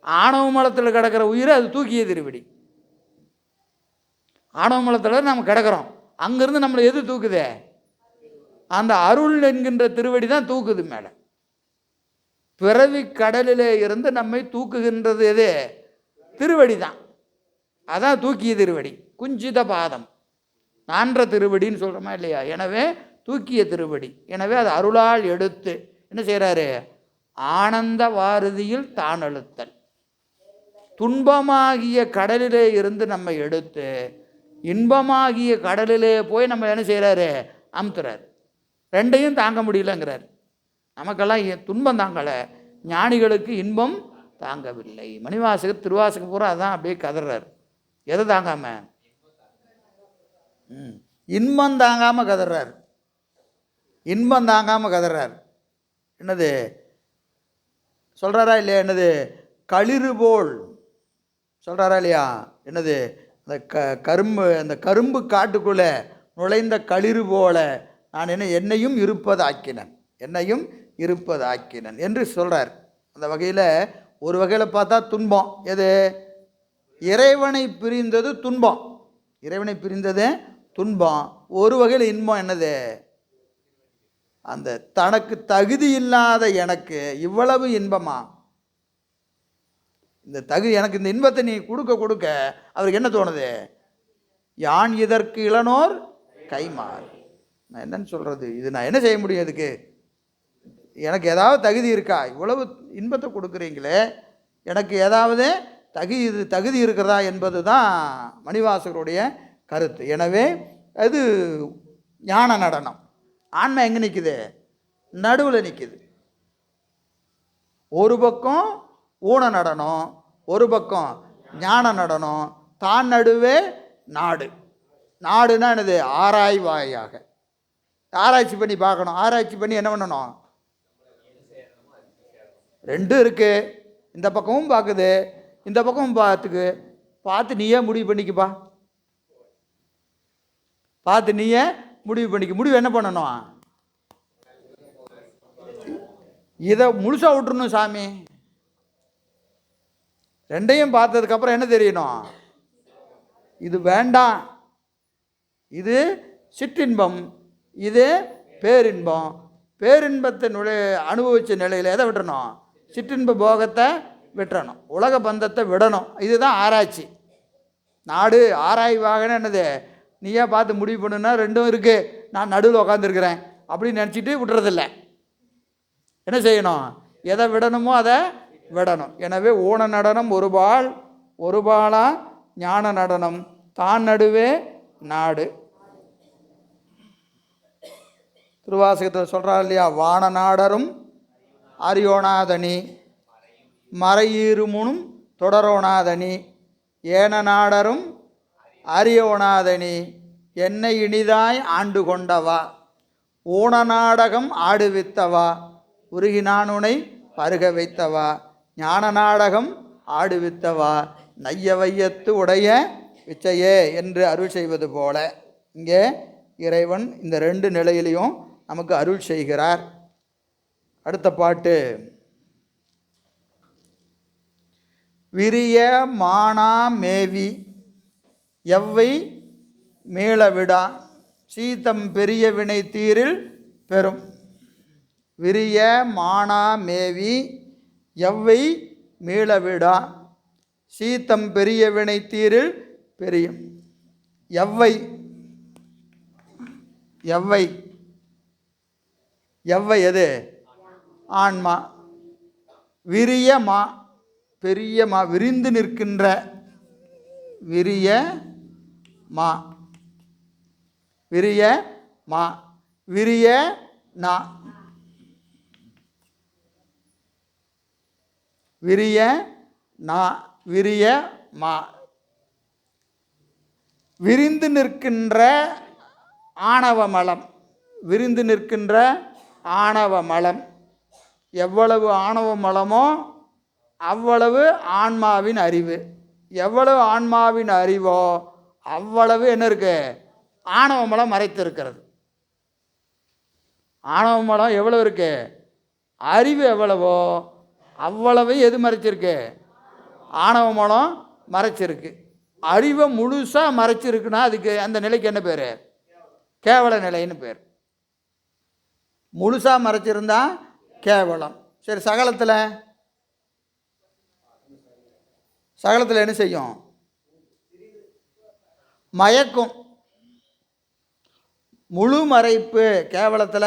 ஆணவ மலத்தில் கிடக்கிற உயிரை அது தூக்கிய திருவடி. ஆணவ மலத்தில் நம்ம கிடக்கிறோம், அங்கேருந்து நம்மளை எது தூக்குதே? அந்த அருள் என்கின்ற திருவடி தான் தூக்குது மேலே. பிறவி கடலிலே இருந்து நம்மை தூக்குகின்றது எது? திருவடி தான். அதான் தூக்கிய திருவடி. குஞ்சித பாதம் நான்ற திருவடின்னு சொல்கிறோமா இல்லையா? எனவே தூக்கிய திருவடி. எனவே அது அருளால் எடுத்து என்ன செய்கிறாரு? ஆனந்த வாரதியில் தான் அழுத்தல். துன்பமாகிய கடலிலே இருந்து நம்ம எடுத்து இன்பமாகிய கடலிலே போய் நம்ம என்ன செய்கிறாரு? அமுத்துறாரு. ரெண்டையும் தாங்க முடியலங்கிறார். நமக்கெல்லாம் துன்பம் தாங்கலை, ஞானிகளுக்கு இன்பம் தாங்கவில்லை. மணிவாசகர் திருவாசகம் பூரா அதான் அப்படியே கதறார். எதை தாங்காம? இன்பம் தாங்காமல் கதறார். இன்பம் தாங்காமல் கதறார். என்னது சொல்கிறாரா இல்லையா? என்னது? களிறு போல் சொல்கிறாரா இல்லையா? என்னது? அந்த அந்த கரும்பு காட்டுக்குள்ளே நுழைந்த களிறு போல நான் என்னையும் இருப்பதாக்கினன், என்னையும் இருப்பதாக்கினன் என்று சொல்கிறார். அந்த வகையில் ஒரு வகையில் பார்த்தா துன்பம் எது? இறைவனை பிரிந்தது துன்பம். இறைவனை பிரிந்தது துன்பம். ஒரு வகையில் இன்பம் என்னது? அந்த தனக்கு தகுதி இல்லாத எனக்கு இவ்வளவு இன்பமா? இந்த எனக்கு இந்த இன்பத்தை நீ கொடுக்க அவருக்கு என்ன தோணுது? யான் இதற்கு இளனோர் கைமாறு. நான் என்னன்னு சொல்கிறது? இது நான் என்ன செய்ய முடியும்? இதுக்கு எனக்கு ஏதாவது தகுதி இருக்கா? இவ்வளவு இன்பத்தை கொடுக்குறீங்களே, எனக்கு ஏதாவது தகுதி இருக்கிறதா என்பது தான் மணிவாசகருடைய கருத்து. எனவே அது ஞான நடனம். ஆன்மா எங்கே நிற்குது? நடுவில் நிற்குது. ஒரு பக்கம் ஊன நடனம், ஒரு பக்கம் ஞான நடனம். தான் நடுவே நாடு. நாடுனா என்னது? ஆராய்வாயாக ஆராய்ச்சி பண்ணி பார்க்கணும். ஆராய்ச்சி பண்ணி என்ன பண்ணணும்? ரெண்டும் இருக்குது. இந்த பக்கமும் பார்க்குது, இந்த பக்கமும் பார்த்து நீயே முடிவு பண்ணிக்கப்பா. பார்த்து நீயே முடிவு பண்ணிக்க. முடிவு என்ன பண்ணணும்? இதை முழுசாக விட்டுறணும் சாமி. ரெண்டையும் பார்த்ததுக்கப்புறம் என்ன தெரியணும்? இது வேண்டாம், இது சிற்றின்பம், இது பேரின்பம். பேரின்பத்தை அனுபவித்த நிலையில் எதை விட்டுறணும்? சிற்றின்ப போகத்தை விட்டுறணும், உலக பந்தத்தை விடணும். இதுதான் ஆராய்ச்சி. நாடு ஆராய்வாகன்னு என்னது? நீயே பார்த்து முடிவு பண்ணுன்னா ரெண்டும் இருக்குது, நான் நடுவில் உட்காந்துருக்கிறேன் அப்படின்னு நினச்சிட்டு விட்டுறதில்ல. என்ன செய்யணும்? எதை விடணுமோ அதை விடணும். எனவே ஊன நடனம் ஒரு பாலா ஞான நடனம் தான் நடுவே நாடு. திருவாசகத்தில் சொல்கிறார் இல்லையா? வான நாடரும் அறியோனாதனி மறையீருமுனும் தொடரோனாதனி ஏன நாடரும் அறியோனாதனி என்னை இனிதாய் ஆண்டு கொண்டவா ஊன நாடகம் ஆடுவித்தவா உருகினான் உனை பருக வைத்தவா ஞான நாடகம் ஆடுவித்தவா நைய வையத்து உடைய விச்சையே என்று அருள் செய்வது போல இங்கே இறைவன் இந்த ரெண்டு நிலையிலையும் நமக்கு அருள் செய்கிறார். அடுத்த பாட்டு. விரிய மானா மேவி எவ்வை மீளவிடா சீதம் பெரிய வினை தீரில் பெறும். விரிய மானா மேவி எவ்வை மீளவிடா சீத்தம் பெரிய வினை தீரில் பெரியும். எவ்வை எவ்வை எவ்வை எது? ஆன்மா. விரிய மா பெரிய மா, விரிந்து நிற்கின்ற விரிய மா, விரிய மா, விரிய நா, விரிய நா, விரிய மா. விரிந்து நிற்கின்ற ஆணவ மலம், விரிந்து நிற்கின்ற ஆணவ மலம். எவ்வளவு ஆணவ மலமோ அவ்வளவு ஆன்மாவின் அறிவு. எவ்வளவு ஆன்மாவின் அறிவோ அவ்வளவு என்ன இருக்கு? ஆணவ மலம் மறைத்திருக்கிறது. ஆணவ மலம் எவ்வளவு இருக்கு? அறிவு எவ்வளவோ அவ்வளவு எது மறைச்சிருக்கு? ஆணவ மலம் மறைச்சிருக்கு. அறிவை முழுசாக மறைச்சிருக்குன்னா அதுக்கு அந்த நிலைக்கு என்ன பேர்? கேவல நிலைன்னு பேர். முழுசாக மறைச்சிருந்தா கேவலம். சரி, சகலத்தில் என்ன செய்யும்? மயக்கும். முழு மறைப்பு கேவலத்தில்,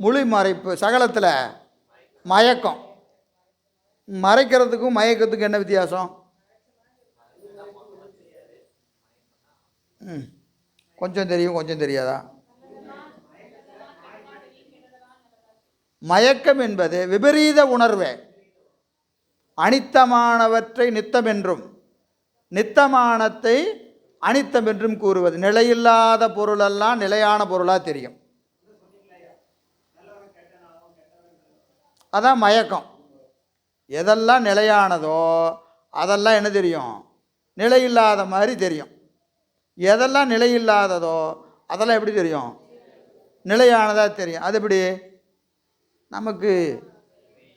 முழு மறைப்பு சகலத்தில் மயக்கம். மறைக்கிறதுக்கும் மயக்கத்துக்கும் என்ன வித்தியாசம்? கொஞ்சம் தெரியும், கொஞ்சம் தெரியாதா? மயக்கம் என்பது விபரீத உணர்வே. அனித்தமானவற்றை நித்தமென்றும் நித்தமானத்தை அனித்தமென்றும் கூறுவது. நிலையில்லாத பொருளெல்லாம் நிலையான பொருளாக தெரியும். அதான் மயக்கம். எதெல்லாம் நிலையானதோ அதெல்லாம் என்ன தெரியும்? நிலையில்லாத மாதிரி தெரியும். எதெல்லாம் நிலையில்லாததோ அதெல்லாம் எப்படி தெரியும்? நிலையானதாக தெரியும். அது எப்படி? நமக்கு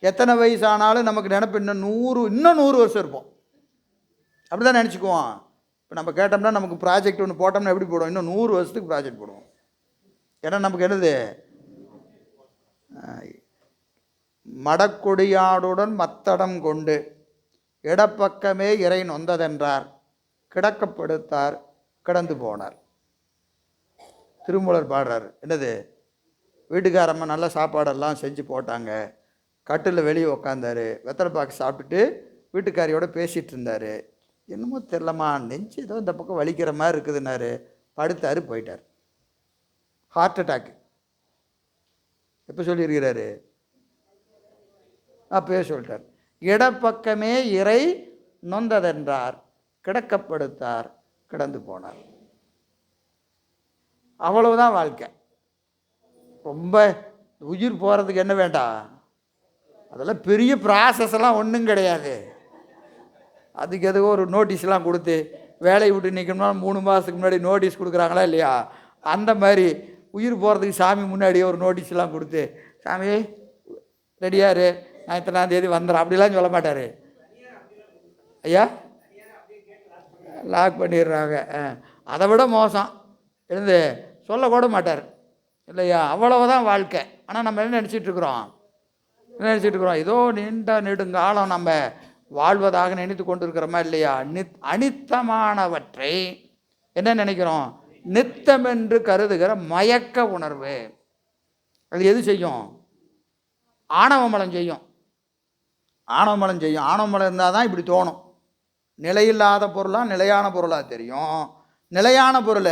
எத்தனை வயசானாலும் நமக்கு நினைப்பு இன்னும் 100 வருஷம் இருப்போம். அப்படி தான் நினச்சிக்குவோம். இப்போ நம்ம கேட்டோம்னா நமக்கு ப்ராஜெக்ட் ஒன்று போட்டோம்னா எப்படி போடுவோம்? இன்னும் 100 வருஷத்துக்கு ப்ராஜெக்ட் போடுவோம். ஏன்னா நமக்கு என்னது? மடக்கொடியாடுடன் மத்தடம் கொண்டு இடப்பக்கமே இறை நொந்ததென்றார் கிடக்கப்படுத்தார் கிடந்து போனார். திருமூலர் பாடுறார். என்னது? வீட்டுக்காரம்மா நல்ல சாப்பாடெல்லாம் செஞ்சு போட்டாங்க, கட்டில் வெளியே உக்காந்தார், வெத்தலை பாக்கு சாப்பிட்டுட்டு வீட்டுக்காரியோடு பேசிகிட்டு இருந்தார். என்னமோ தெரிலம்மா, நெஞ்சு ஏதோ இந்த பக்கம் வலிக்கிற மாதிரி இருக்குதுன்னாரு. படுத்தார், போயிட்டார். Heart attack. எப்போ சொல்லியிருக்கிறாரு? அப்பவே சொல்லிட்டார். இடப்பக்கமே இறை நொந்ததென்றார் கிடக்கப்படுத்தார் கிடந்து போனார். அவ்வளவுதான் வாழ்க்கை. ரொம்ப உயிர் போகிறதுக்கு என்ன வேண்டாம்? அதெல்லாம் பெரிய ப்ராசஸ்லாம் ஒன்றும் கிடையாது. அதுக்கு எதுவும் ஒரு நோட்டீஸ்லாம் கொடுத்து வேலையை விட்டு நிற்கணும்னா 3 மாதத்துக்கு முன்னாடி நோட்டீஸ் கொடுக்குறாங்களா இல்லையா? அந்த மாதிரி உயிர் போகிறதுக்கு சாமி முன்னாடியே ஒரு நோட்டீஸ்லாம் கொடுத்து, சாமி ரெடியாரு, நான் இத்தனாந்தேதி வந்துடுறேன் அப்படிலாம் சொல்ல மாட்டார் ஐயா. லாக் பண்ணிடுறாங்க. அதை விட மோசம் எழுந்து சொல்லக்கூட மாட்டார் இல்லையா. அவ்வளவுதான் வாழ்க்கை. ஆனால் நம்ம என்ன நினச்சிட்ருக்குறோம் ஏதோ நீண்ட நெடுங்காலம் நம்ம வாழ்வதாக நினைத்து கொண்டு இருக்கிறோமா இல்லையா. அனித்தமானவற்றை என்ன நினைக்கிறோம், நித்தம் என்று கருதுகிற மயக்க உணர்வு. அது எது செய்யும், ஆணவமலம் செய்யும். ஆணவமலம் இருந்தால் தான் இப்படி தோணும். நிலையில்லாத பொருளாக நிலையான பொருளாக தெரியும், நிலையான பொருள்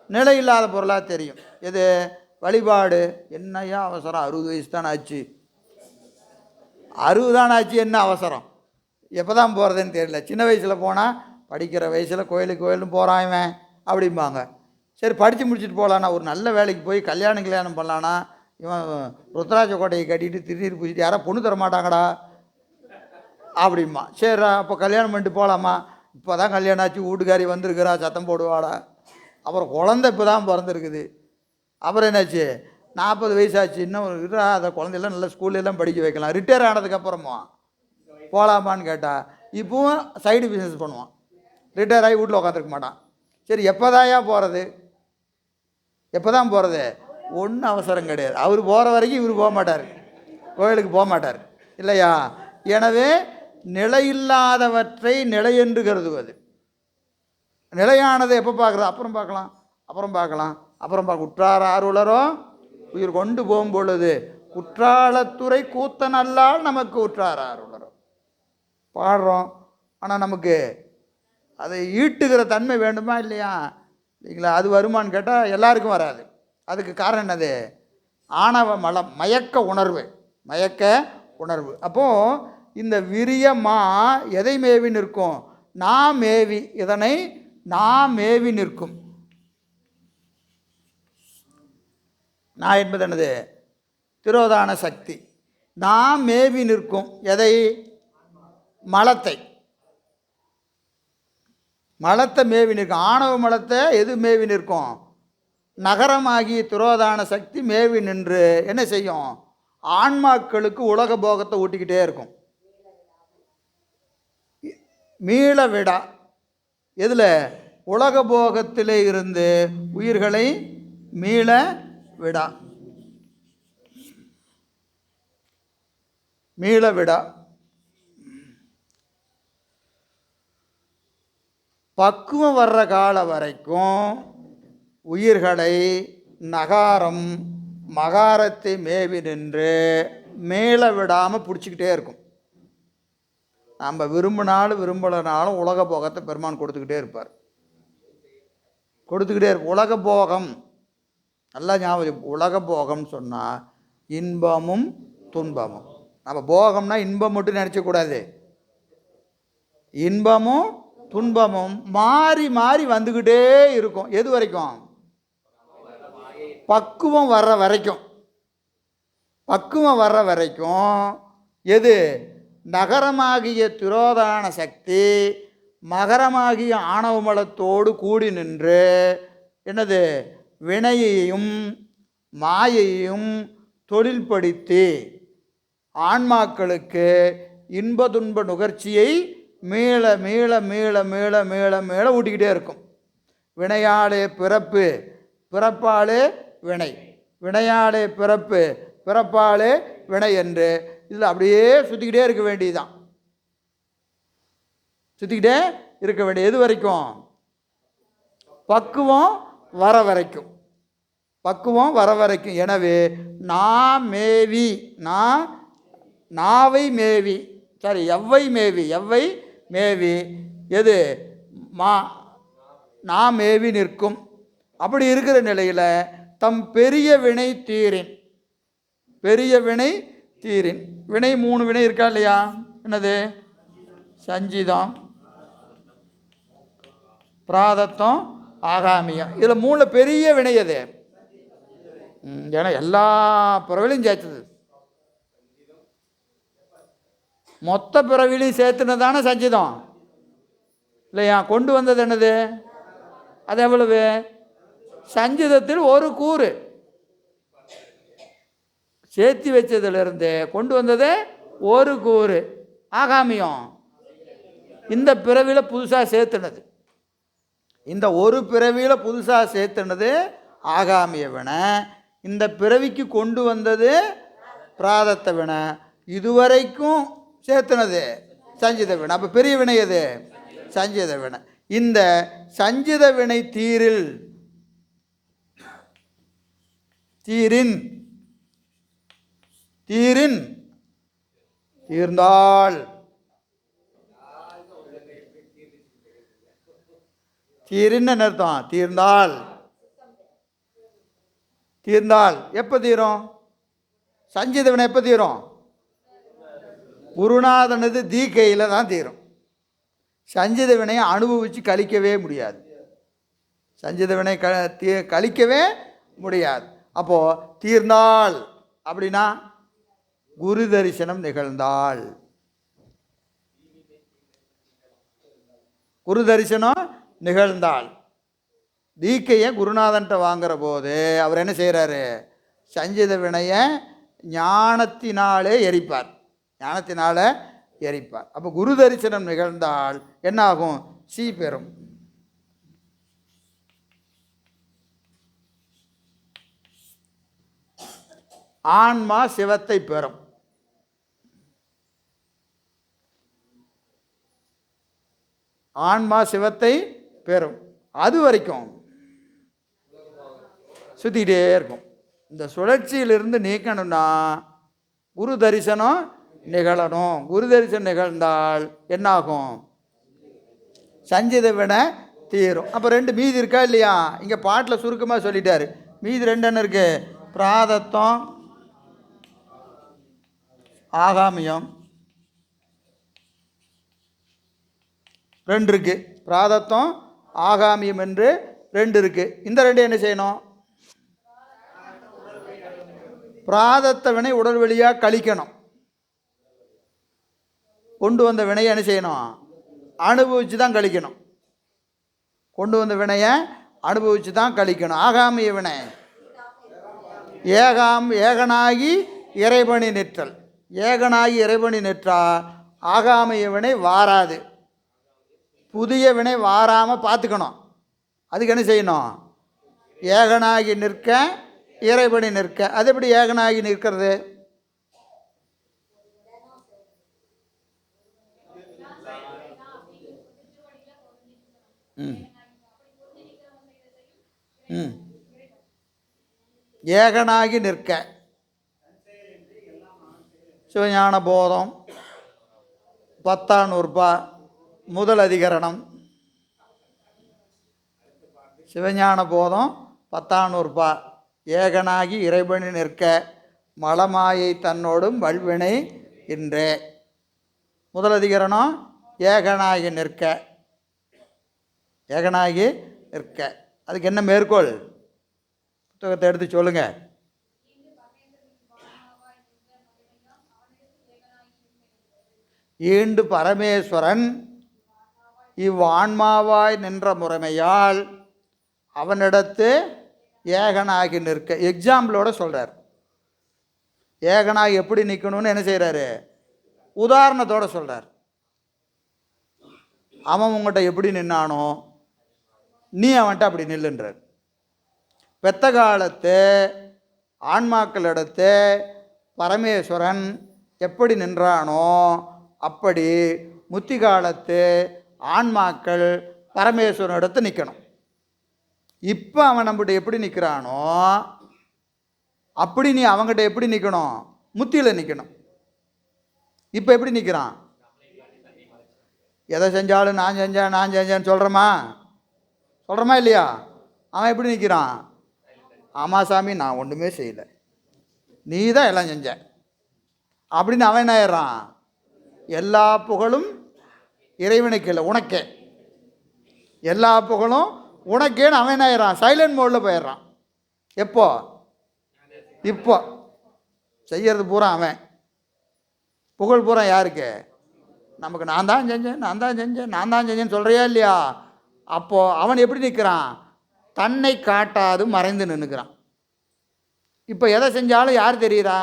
நிலையில்லாத பொருளாக தெரியும். எது, வழிபாடு. என்னையா அவசரம், 60 வயசு தானே ஆச்சு, 60 தானே ஆச்சு, என்ன அவசரம், எப்போ தான் போகிறதுன்னு தெரியல. சின்ன வயசில் போனால் படிக்கிற வயசில் கோயிலுன்னு போகிறான் இவன் அப்படிம்பாங்க. சரி படித்து முடிச்சுட்டு போகலான்னா, ஒரு நல்ல வேலைக்கு போய் கல்யாணம் பண்ணலான்னா இவன் ருத்ராட்ச கோட்டையை கட்டிட்டு திருநீர் பூச்சிட்டு யாரா பொண்ணு தர மாட்டாங்கடா அப்படிம்மா. சரிடா அப்போ கல்யாணம் பண்ணிட்டு போகலாமா, இப்போ தான் கல்யாணம் ஆச்சு, வீட்டுக்காரி வந்திருக்கிறா, சத்தம் போடுவாடா. அப்புறம் குழந்தை இப்போ தான் பிறந்திருக்குது. அப்புறம் என்னாச்சு, 40 வயசாச்சு, இன்னும் அதை குழந்தையெல்லாம் நல்ல ஸ்கூல்லெல்லாம் படிக்க வைக்கலாம். ரிட்டையர் ஆனதுக்கப்புறமா போகலாமான்னு கேட்டால் இப்போவும் சைடு பிஸ்னஸ் பண்ணுவான். ரிட்டையர் ஆகி வீட்டில் உட்காந்துருக்க மாட்டான். சரி எப்போ தான் போகிறது, ஒன்றும் அவசரம் கிடையாது. அவர் போகிற வரைக்கும் இவர் போக மாட்டார், கோயிலுக்கு போக மாட்டார் இல்லையா. எனவே நிலையில்லாதவற்றை நிலை என்று கருதுவது. நிலையானதை எப்போ பார்க்குறது, அப்புறம் பார்க்கலாம். குற்றார ஆர்வலரோ உயிர் கொண்டு போகும் பொழுது குற்றாலத்துறை கூத்தன் அல்லால் நமக்கு உற்றார ஆர்வலரோ பாடுறோம். ஆனால் நமக்கு அதை ஈட்டுகிற தன்மை வேண்டுமா இல்லையா இல்லைங்களா. அது வருமானு கேட்டால் எல்லாருக்கும் வராது. அதுக்கு காரணம் என்னது, ஆணவ மலம், மயக்க உணர்வு. அப்போது இந்த விரியமா எதை மேவி நிற்கும், நான் மேவி, இதனை நான் மேவி நிற்கும். நான் என்பது என்னது, திரோதான சக்தி. நான் மேவி நிற்கும் எதை, மலத்தை மேவி நிற்கும். ஆணவ மலத்தை எது மேவி நிற்கும், நகரமாகிய திரோதான சக்தி மேவி நின்று என்ன செய்யும், ஆன்மாக்களுக்கு உலக போகத்தை ஊட்டிக்கிட்டே இருக்கும். மீள விடா, எதில், உலக போகத்திலே இருந்து உயிர்களை மீள விடா. பக்குவம் வர்ற கால வரைக்கும் உயிர்களை நகாரம் மகாரத்தை மேவி நின்று மேல விடாமல் பிடிச்சிக்கிட்டே இருக்கும். நம்ம விரும்பினாலும் விரும்பலைனாலும் உலக போகத்தை பெருமான் கொடுத்துக்கிட்டே இருப்பார். உலக போகம் நல்லா ஞாபகம். உலக போகம்னு சொன்னால் இன்பமும் துன்பமும். நம்ம போகம்னா இன்பம் மட்டும் நினச்சக்கூடாது, இன்பமும் துன்பமும் மாறி மாறி வந்துக்கிட்டே இருக்கும். எது வரைக்கும், பக்குவம் வர்ற வரைக்கும். எது, நகரமாகிய திரோதான சக்தி மகரமாகிய ஆணவமலத்தோடு கூடி நின்று என்னது, வினையையும் மாயையும் தொழில்படுத்தி ஆன்மாக்களுக்கு இன்ப துன்ப நுகர்ச்சியை மீள மீள மீள மீள மீள மீள ஊட்டிக்கிட்டே இருக்கும். வினையாலே பிறப்பு, பிறப்பாலே வினை, வினையாலே பிறப்பு, பிறப்பாலே வினை என்று இதில் அப்படியே சுற்றிக்கிட்டே இருக்க வேண்டியதுதான். எது வரைக்கும், பக்குவம் வர வரைக்கும். எனவே நாவை மேவி, எவ்வை மேவி எது, நான் மேவி நிற்கும். அப்படி இருக்கிற நிலையில் தம் பெரிய வினை தீரின், வினை 3 வினை இருக்கா இல்லையா, என்னது, சஞ்சிதம், பிராதத்தம், ஆகாமியம். இதில் 3 பெரிய வினை அது. ஏன்னா எல்லா பிறவிலையும் சேர்த்தது, மொத்த பிறவிலையும் சேர்த்துனதான சஞ்சிதம் இல்லையா. கொண்டு வந்தது என்னது, அது எவ்வளவு, சஞ்சிதத்தில் ஒரு கூறு. சேர்த்து வச்சதுலேருந்து கொண்டு வந்தது ஒரு கூறு. ஆகாமியம் இந்த பிறவியில் புதுசாக சேர்த்துனது. இந்த ஒரு பிறவியில் புதுசாக சேர்த்துனது ஆகாமிய வினை. இந்த பிறவிக்கு கொண்டு வந்தது பிராரத்த வினை. இதுவரைக்கும் சேர்த்துனது சஞ்சித வினை. அப்போ பெரிய வினை எது? சஞ்சித வினை. இந்த சஞ்சித வினை தீரின் தீர்ந்தால், தீரின்னு அர்த்தம். தீர்ந்தால் எப்போ தீரும்? சஞ்சித வினை எப்போ தீரும்? குருநாதனது தீக்கையில் தான் தீரும். சஞ்சித வினையை அனுபவித்து கழிக்கவே முடியாது. சஞ்சித வினை கழிக்கவே முடியாது. அப்போது தீர்ந்தால் அப்படின்னா குரு தரிசனம் நிகழ்ந்தால். குரு தரிசனம் நிகழ்ந்தால் தீக்கையை குருநாதன்ட்ட வாங்குற போது அவர் என்ன செய்கிறாரு? சஞ்சித வினையை ஞானத்தினாலே எரிப்பார். அப்போ குரு தரிசனம் நிகழ்ந்தால் என்ன ஆகும்? சி பெறும். ஆன்மா சிவத்தை பெறும். அது வரைக்கும் சுற்றிக்கிட்டே இருக்கும். இந்த சுழற்சியிலிருந்து நீக்கணும்னா குரு தரிசனம் நிகழணும். குரு தரிசனம் நிகழ்ந்தால் என்னாகும்? சஞ்சித வினை தீரும். அப்போ 2 மீதி இருக்கா இல்லையா? இங்கே பாட்டில் சுருக்கமாக சொல்லிட்டாரு. மீதி 2 என்ன இருக்கு? பிராரத்தம், ஆகாமியம் 2 இருக்கு. பிராரத்தம் ஆகாமியம் என்று 2 இருக்கு. இந்த 2 என்ன செய்யணும்? பிராரத்த வினை உடல் வழியாக கழிக்கணும். கொண்டு வந்த வினையை என்ன செய்யணும்? அனுபவித்து தான் கழிக்கணும். ஆகாமிய வினை ஏகனாகி இறைபணி நிற்றல். ஆகாமிய வினை வாராது. புதிய வினை வாராமல் பார்த்துக்கணும். அதுக்கு என்ன செய்யணும்? ஏகனாகி நிற்க, இறைபணி நிற்க. அது எப்படி ஏகனாகி நிற்கிறது? ஏகனாகி நிற்க. சிவஞான போதம் 10ஆம் நூற்பா முதல் அதிகரணம். சிவஞான போதம் 10ஆம் நூற்பா. ஏகனாகி இறைபணி நிற்க மலமாயை தன்னோடும் வல்வினை இன்றே. முதல் அதிகரணம் ஏகனாகி நிற்க. அதுக்கு என்ன மேற்கோள்? புத்தகத்தை எடுத்து சொல்லுங்க. ஈண்டு பரமேஸ்வரன் இவ்வான்மாவாய் நின்ற முறைமையால் அவனிடத்து ஏகனாகி நிற்க. எக்ஸாம்பிளோட சொல்கிறார். ஏகனாகி எப்படி நிற்கணும்னு என்ன செய்கிறாரு? உதாரணத்தோடு சொல்கிறார். அவன் உங்கள்கிட்ட எப்படி நின்னானோ நீ அவன்கிட்ட அப்படி நில்லுன்றார். பெத்த காலத்து ஆன்மாக்களிடத்து பரமேஸ்வரன் எப்படி நின்றானோ அப்படி முத்தி காலத்து ஆன்மாக்கள் பரமேஸ்வரனிடத்து நிற்கணும். இப்போ அவன் நம்மகிட்ட எப்படி நிற்கிறானோ அப்படி நீ அவங்ககிட்ட எப்படி நிற்கணும்? முத்தியில் நிற்கணும். இப்போ எப்படி நிற்கிறான்? எதை செஞ்சாலும் நான் செஞ்சேன்னு சொல்கிறோமா இல்லையா? அவன் எப்படி நிற்கிறான்? ஆமாம் சாமி, நான் ஒன்றுமே செய்யலை, நீ தான் எல்லாம் செஞ்ச அப்படின்னு அவன் என்ன ஆயிடுறான்? எல்லா புகழும் இறைவனுக்கு இல்லை, உனக்கே. எல்லா புகழும் உனக்கேன்னு அவன் என்ன ஆயிடுறான்? சைலண்ட் மோடில் போயிடுறான். இப்போ செய்கிறது பூரா அவன். புகழ் பூரா யாருக்கு? நமக்கு. நான் தான் செஞ்சேன்னு சொல்கிறியா இல்லையா? அப்போது அவன் எப்படி நிற்கிறான்? தன்னை காட்டாது மறைந்து நின்றுக்கிறான். இப்போ எதை செஞ்சாலும் யார் தெரியுறா?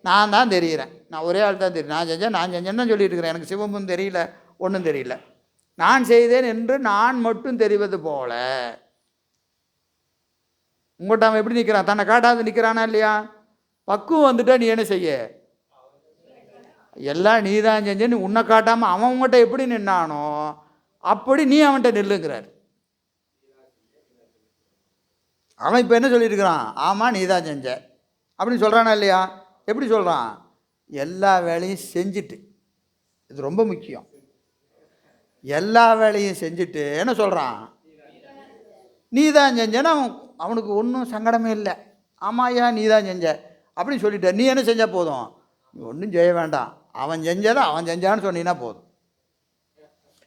நான் தான் தெரிகிறேன். நான் ஒரே ஆள் தான் தெரியும். நான் செஞ்சேன்னு தான் சொல்லிட்டு இருக்கிறேன். எனக்கு சிவமும் தெரியல, ஒன்றும் தெரியல. நான் செய்தேன் என்று நான் மட்டும் தெரிவது போல உங்கள்கிட்ட அவன் எப்படி நிற்கிறான்? தன்னை காட்டாது நிற்கிறானா இல்லையா? பக்குவம் வந்துட்டா நீ என்ன செய்ய? எல்லாம் நீ தான் செஞ்ச. நீ உன்னை காட்டாமல் அவன் உங்கள்கிட்ட எப்படி நின்னானோ அப்படி நீ அவன்கிட்ட நில்லுங்கிறார். அவன் இப்போ என்ன சொல்லியிருக்கிறான்? ஆமாம் நீ தான் செஞ்ச அப்படின்னு சொல்கிறானா இல்லையா? எப்படி சொல்கிறான்? எல்லா வேலையும் செஞ்சுட்டு, இது ரொம்ப முக்கியம், எல்லா வேலையும் செஞ்சுட்டு என்ன சொல்கிறான்? நீ தான் செஞ்சேன்னு அவனுக்கு ஒன்றும் சங்கடமே இல்லை. ஆமாய்யா நீ தான் செஞ்ச அப்படின்னு சொல்லிட்ட. நீ என்ன செஞ்சால் போதும்? நீ ஒன்றும் செய்ய வேண்டாம், அவன் செஞ்சதை அவன் செஞ்சான்னு சொன்னீங்கன்னா போதும்.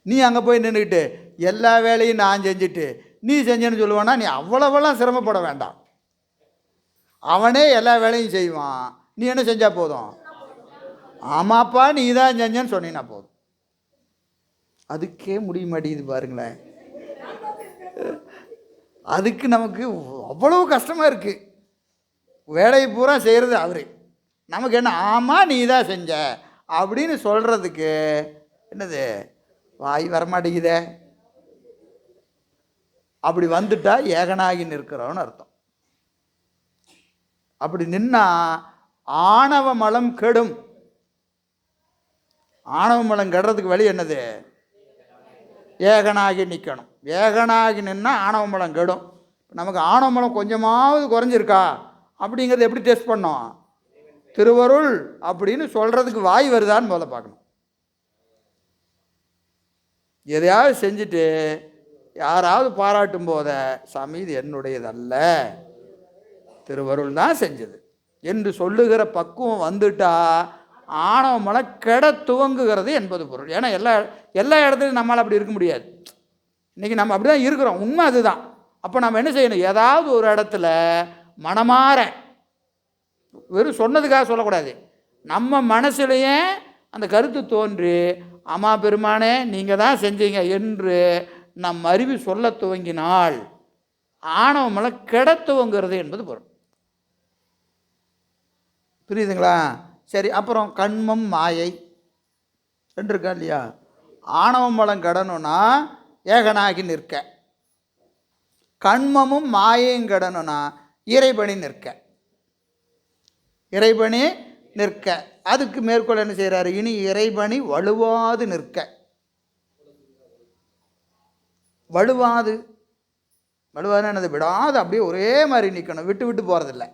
நீ அங்கே போய் நின்றுக்கிட்டு எல்லா வேலையும் நான் செஞ்சுட்டு நீ செஞ்சேன்னு சொல்லுவானா? நீ அவ்வளவெல்லாம் சிரமப்பட வேண்டாம், அவனே எல்லா வேலையும் செய்வான். நீ என்ன செஞ்சால் போதும்? ஆமாப்பா நீ தான் செஞ்சேன்னு சொன்னீங்கன்னா போதும். அதுக்கே முடிய மாட்டேங்குது பாருங்களேன். அதுக்கு நமக்கு அவ்வளவு கஷ்டமாக இருக்குது. வேலையை பூரா செய்கிறது அவரு, நமக்கு என்ன ஆமாம் நீ தான் செஞ்ச அப்படின்னு சொல்கிறதுக்கு என்னது வாய் வரமாட்டேங்குதே. அப்படி வந்துட்டா ஏகனாகி நிற்கிறவன்னு அர்த்தம். அப்படி நின்னா ஆணவ மலம் கெடும். ஆணவ மலம் கெடுறதுக்கு வழி என்னது? ஏகனாகி நிற்கணும். ஏகனாகி நின்னா ஆணவ மலம் கெடும். நமக்கு ஆணவ மலம் கொஞ்சமாவது குறைஞ்சிருக்கா அப்படிங்கிறத எப்படி டெஸ்ட் பண்ணோம்? திருவருள் அப்படின்னு சொல்கிறதுக்கு வாய் வருதான்னு முதல்ல பார்க்கணும். எதையாவது செஞ்சுட்டு யாராவது பாராட்டும் போத சாமி இது என்னுடையதல்ல, திருவருள் தான் செஞ்சது என்று சொல்லுகிற பக்குவம் வந்துட்டா ஆணவ மலம் கெட துவங்குகிறது என்பது பொருள். ஏன்னா எல்லா இடத்துலையும் நம்மளால் அப்படி இருக்க முடியாது. இன்றைக்கி நம்ம அப்படி தான் இருக்கிறோம், உண்மை அதுதான். அப்போ நம்ம என்ன செய்யணும்? ஏதாவது ஒரு இடத்துல மனமாற, வெறும் சொன்னதுக்காக சொல்லக்கூடாது, நம்ம மனசுலையே அந்த கருத்து தோன்றி அம்மா பெருமானே நீங்கள் தான் செஞ்சீங்க என்று நம் அறிவு சொல்ல துவங்கினால் ஆணவ மலம் கெட துவங்கிறது என்பது பொருள். புரியுதுங்களா? சரி, அப்புறம் கண்மம் மாயை ரெண்டு இருக்கா இல்லையா? ஆணவ மலம் கெடணும்னா ஏகனாகி நிற்க, கண்மமும் மாயையும் கெடணும்னா இறைபணி நிற்க. இறைபணி நிற்க, அதுக்கு மேற்கொள்ள என்ன செய்கிறாரு? இனி இறைபணி வலுவாது நிற்க. வலுவாதுன்னு என்னது? விடாது அப்படியே ஒரே மாதிரி நிற்கணும், விட்டு விட்டு போகிறதில்ல.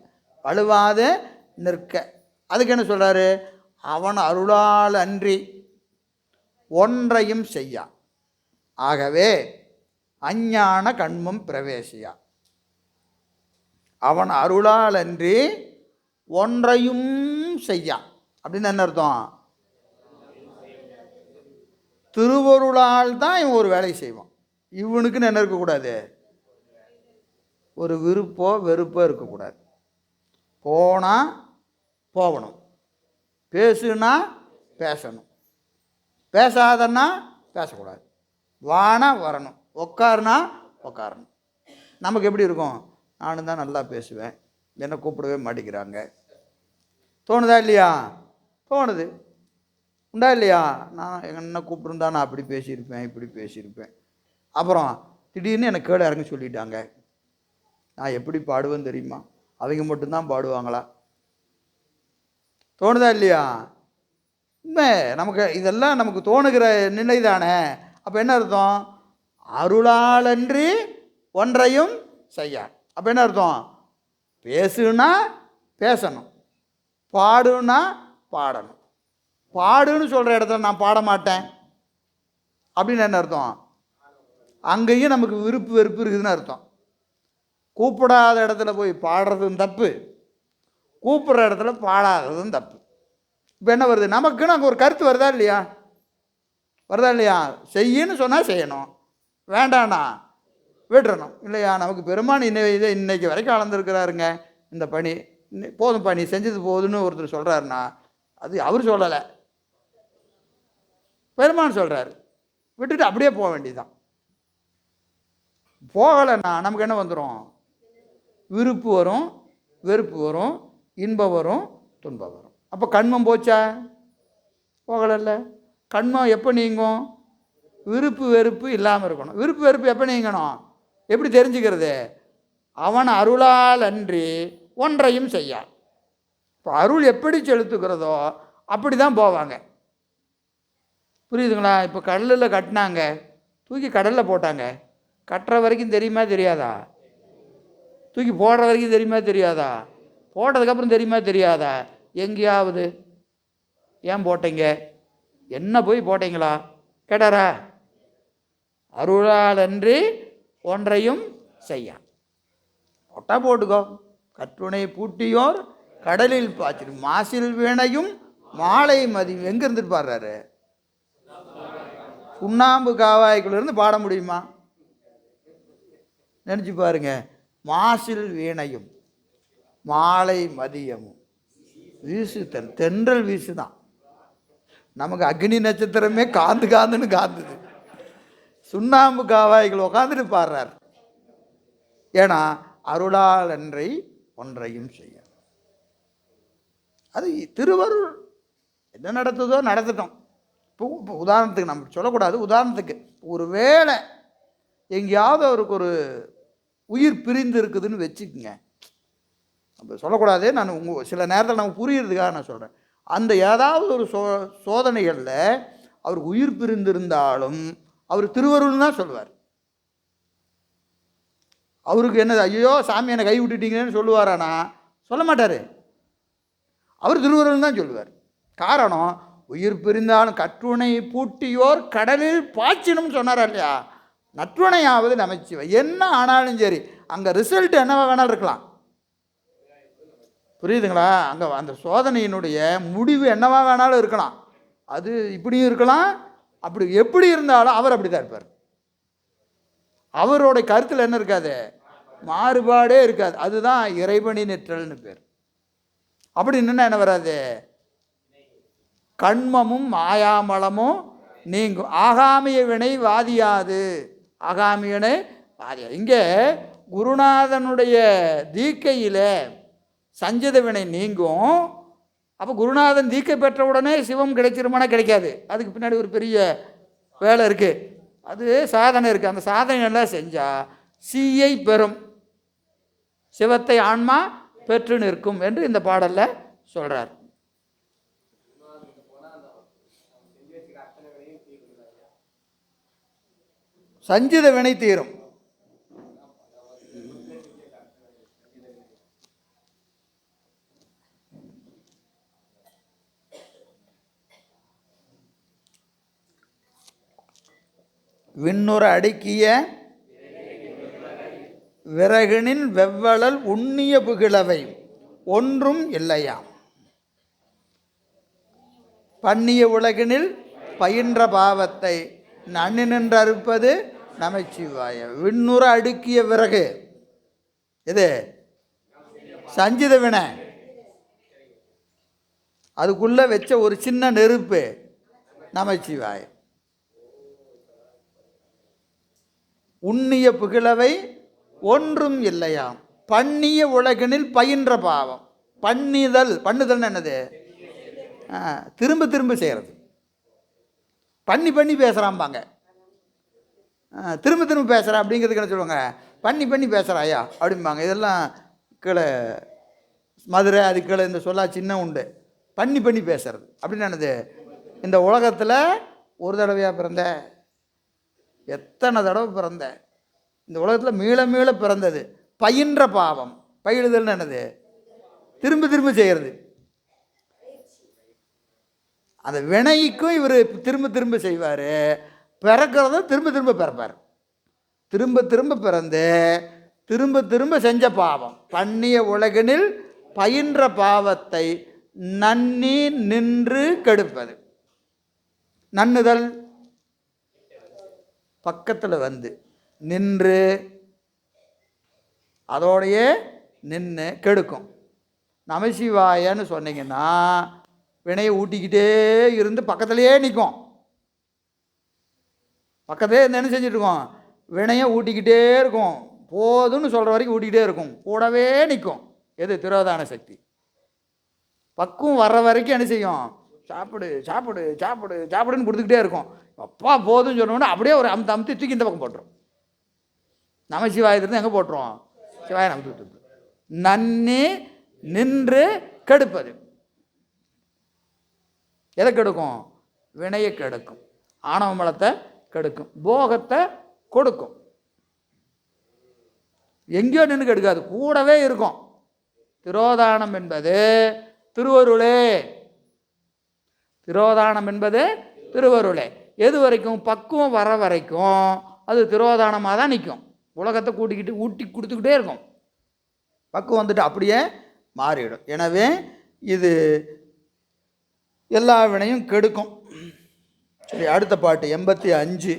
வலுவாது நிற்க. அதுக்கு என்ன சொல்கிறாரு? அவன் அருளால் அன்றி ஒன்றையும் செய்யா, ஆகவே அஞ்ஞான கண்மம் பிரவேசியா. அவன் அருளால் அன்றி ஒன்றையும் செய்யா அப்படின்னு என்ன அர்த்தம்? திருவருளால் தான் இவன் ஒரு வேலை செய்வான். இவனுக்குன்னு என்ன இருக்கக்கூடாது? ஒரு விருப்போ வெறுப்போ இருக்கக்கூடாது. போனால் போகணும், பேசுனா பேசணும், பேசாதன்னா பேசக்கூடாது, வானா வரணும், உட்காருனா உட்காரணும். நமக்கு எப்படி இருக்கும்? நானும் தான் நல்லா பேசுவேன், என்னை கூப்பிடவே மாட்டேங்கிறாங்க, தோணுதா இல்லையா? தோணுது, உண்டா இல்லையா? நான் என்ன கூப்பிட்டுருந்தா நான் அப்படி பேசியிருப்பேன், இப்படி பேசியிருப்பேன். அப்புறம் திடீர்னு எனக்கு கேடு இறங்கி சொல்லிட்டாங்க, நான் எப்படி பாடுவேன்னு தெரியுமா? அவங்க மட்டும்தான் பாடுவாங்களா? தோணுதா இல்லையா? உண்மை, நமக்கு இதெல்லாம் நமக்கு தோணுகிற நிலை தானே. அப்போ என்ன அர்த்தம்? அருளாலன்றி ஒன்றையும் செய்ய. அப்போ என்ன அர்த்தம்? பேசுனா பேசணும், பாடுனா பாடணும். பாடுன்னு சொல்கிற இடத்துல நான் பாட மாட்டேன் அப்படின்னு என்ன அர்த்தம்? அங்கேயும் நமக்கு விருப்பு வெறுப்பு இருக்குதுன்னு அர்த்தம். கூப்பிடாத இடத்துல போய் பாடுறதும் தப்பு, கூப்பிட்ற இடத்துல பாடாததும் தப்பு. இப்போ என்ன வருது? நமக்குன்னு அங்கே ஒரு கருத்து வருதா இல்லையா? வருதா இல்லையா? செய்யன்னு சொன்னால் செய்யணும், வேண்டாண்ணா விட்டுறணும் இல்லையா? நமக்கு பெருமான் இன்னைக்கு வரைக்கும் அளந்துருக்கிறாருங்க, இந்த பணி போதும், பணி செஞ்சது போதுன்னு ஒருத்தர் சொல்கிறாருன்னா அது அவர் சொல்லலை, பெருமான் சொல்கிறாரு, விட்டுட்டு அப்படியே போக வேண்டியதுதான். போகலைன்னா நமக்கு என்ன வந்துடும்? விருப்பு வரும், வெறுப்பு வரும், இன்பம் வரும், துன்பம் வரும். அப்போ கண்மம் போச்சா? போகலைல்ல. கண்மம் எப்போ நீங்கும்? விருப்பு வெறுப்பு இல்லாமல் இருக்கணும். விருப்பு வெறுப்பு எப்போ நீங்கணும்? எப்படி தெரிஞ்சுக்கிறது? அவன் அருளால் அன்றி ஒன்றையும் செய்யான். இப்போ அருள் எப்படி செலுத்துகிறதோ அப்படி தான் போவாங்க. புரியுதுங்களா? இப்போ கடலில் கட்டினாங்க, தூக்கி கடலில் போட்டாங்க. கட்டுற வரைக்கும் தெரியுமா தெரியாதா? தூக்கி போடுற வரைக்கும் தெரியுமா தெரியாதா? போட்டதுக்கப்புறம் தெரியுமா தெரியாதா? எங்கேயாவது ஏன் போட்டீங்க, என்ன போய் போட்டீங்களா கேட்டாரா? அருளால் அன்றி ஒன்றையும் செய்ய. போட்டா போட்டுக்கோ. கற்றுணை பூட்டியோர் கடலில் பாய்ச்சி மாசில் வீணையும் மாலை மதியம். எங்கே இருந்துட்டு பாடுறாரு? சுண்ணாம்பு காவாய்க்குள்ளேருந்து பாட முடியுமா? நினச்சி பாருங்க. மாசில் வீணையும் மாலை மதியமும் வீசு தென்றல் வீசு தான். நமக்கு அக்னி நட்சத்திரமே காந்து காந்துன்னு காந்துது. சுண்ணாம்பு காவாய்கள் உட்காந்துட்டு பாடுறார். ஏன்னா அருளால் அன்றை ஒன்றையும் செய்ய. அது திருவருள் என்ன நடத்துதோ நடத்தட்டும். இப்போ உதாரணத்துக்கு நம்ம சொல்லக்கூடாது. உதாரணத்துக்கு ஒரு வேளை எங்கேயாவது அவருக்கு ஒரு உயிர் பிரிந்து இருக்குதுன்னு வச்சுக்கோங்க. அப்போ சொல்லக்கூடாது. நான் சில நேரத்தில் நம்ம புரியுறதுக்காக நான் சொல்கிறேன். அந்த ஏதாவது ஒரு சோதனைகளில் அவருக்கு உயிர் பிரிந்திருந்தாலும் அவர் திருவருள்னு தான் சொல்லுவார். அவருக்கு என்னது, ஐயோ சாமி என்னை கை விட்டுட்டீங்கன்னு சொல்லுவாரானா? சொல்ல மாட்டார். அவர் திருவருள்னு தான் சொல்லுவார். காரணம், உயிர் பிரிந்தாலும் கற்றுணை பூட்டியோர் கடலில் பாய்ச்சினும் சொன்னாரா இல்லையா? நற்றுணையாவது நமச்சிவை. என்ன ஆனாலும் சரி, அங்கே ரிசல்ட் என்னவா வேணாலும் இருக்கலாம். புரியுதுங்களா? அங்கே அந்த சோதனையினுடைய முடிவு என்னவா வேணாலும் இருக்கலாம். அது இப்படியும் இருக்கலாம், அப்படி எப்படி இருந்தாலும் அவர் அப்படி தான் இருப்பார். அவருடைய கருத்தில் என்ன இருக்காது? மாறுபாடே இருக்காது. அதுதான் இறைவனி நிற்றல்னு பேர். அப்படி நின்னா என்ன வராது? கண்மமும் மாயாமலமும் நீங்கும். ஆகாமிய வினை வாதியாது. ஆகாமியனை வாதியாது. இங்கே குருநாதனுடைய தீக்கையில் சஞ்சித வினை நீங்கும். அப்போ குருநாதன் தீக்கை பெற்ற உடனே சிவம் கிடைச்சிருமானா? கிடைக்காது. அதுக்கு பின்னாடி ஒரு பெரிய வேலை இருக்குது. அது சாதனை இருக்குது. அந்த சாதனையெல்லாம் செஞ்சால் சீயை பெறும், சிவத்தை ஆன்மா பெற்று நிற்கும் என்று இந்த பாடலில் சொல்கிறார். சஞ்சித வினை தீரும். விண்ணுற அடுக்கிய விறகினின் வெவ்வளல் உண்ணிய புகிழவை ஒன்றும் இல்லையாம். பண்ணிய உலகினில் பயின்ற பாவத்தை நன்னி நின்று அறுப்பது நமச்சிவாய. விண்ணுற அடுக்கிய விறகு இது சஞ்சித வினை. அதுக்குள்ளே வச்ச ஒரு சின்ன நெருப்பு நமச்சிவாய. உண்ணிய புகிழவை ஒன்றும் இல்லையாம். பண்ணிய உலகினில் பயின்ற பாவம். பண்ணுதல் என்னது? திரும்ப திரும்ப செய்கிறது. பண்ணி பண்ணி பேசுகிறாம்பாங்க. திரும்ப திரும்ப பேசுகிறேன் அப்படிங்கிறதுக்கு என்ன சொல்லுவாங்க? பண்ணி பண்ணி பேசுகிறாயா அப்படிம்பாங்க. இதெல்லாம் கீழே மதுரை அது கீழே இந்த சொல்லா சின்ன உண்டு. பண்ணி பண்ணி பேசுறது அப்படின்னு என்னது? இந்த உலகத்தில் ஒரு தடவையாக பிறந்த, எத்தனை தடவை பிறந்த, இந்த உலகத்தில் மீள மீள பிறந்தது. பயின்ற பாவம். பயிலுதல்னு என்னது? திரும்ப திரும்ப செய்கிறது. அந்த வினைக்கும் இவர் திரும்ப திரும்ப செய்வார். பிறக்கிறதும் திரும்ப திரும்ப பிறப்பார். திரும்ப திரும்ப பிறந்து திரும்ப திரும்ப செஞ்ச பாவம். பண்ணிய உலகினில் பயின்ற பாவத்தை நன்னி நின்று கெடுப்பது. நன்னுதல் பக்கத்தில் வந்து நின்று அதோடையே நின்று கெடுக்கும். நமசிவாயன்னு சொன்னீங்கன்னா வினையை ஊட்டிக்கிட்டே இருந்து பக்கத்துலேயே நிற்கும். பக்கத்துலேயே என்ன செஞ்சுட்ருக்கோம்? வினையை ஊட்டிக்கிட்டே இருக்கும். போதும்னு சொல்கிற வரைக்கும் ஊட்டிக்கிட்டே இருக்கும். கூடவே நிற்கும். எது? திரோதான சக்தி. பக்குவம் வர்ற வரைக்கும் என்ன செய்யும்? சாப்பிடு சாப்பிடு சாப்பிடு சாப்பிடுன்னு கொடுத்துக்கிட்டே இருக்கும். அப்பா போதும்னு சொன்னோன்னா அப்படியே ஒரு அமுத்தி தூக்கி இந்த பக்கம் போட்டுரும். நம சிவாயத்திலிருந்து எங்கே போட்டுருவோம்? சிவாய நமக்கு. நன்னி நின்று கெடுப்பது எதை கெடுக்கும்? வினையை கெடுக்கும், ஆணவ மலத்தை கெடுக்கும், போகத்தை கொடுக்கும். எங்கேயோ நின்று கெடுக்காது, கூடவே இருக்கும். திரோதானம் என்பது திருவருளே. திரோதானம் என்பது திருவருளே. எது வரைக்கும்? பக்குவம் வர வரைக்கும் அது திரோதானமாக தான் நிற்கும். உலகத்தை கூட்டிக்கிட்டு ஊட்டி கொடுத்துக்கிட்டே இருக்கும். பக்குவம் வந்துட்டு அப்படியே மாறிடும். எனவே இது எல்லா வினையும் கெடுக்கும். சரி, அடுத்த பாட்டு 85.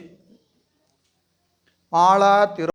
மாளா திரு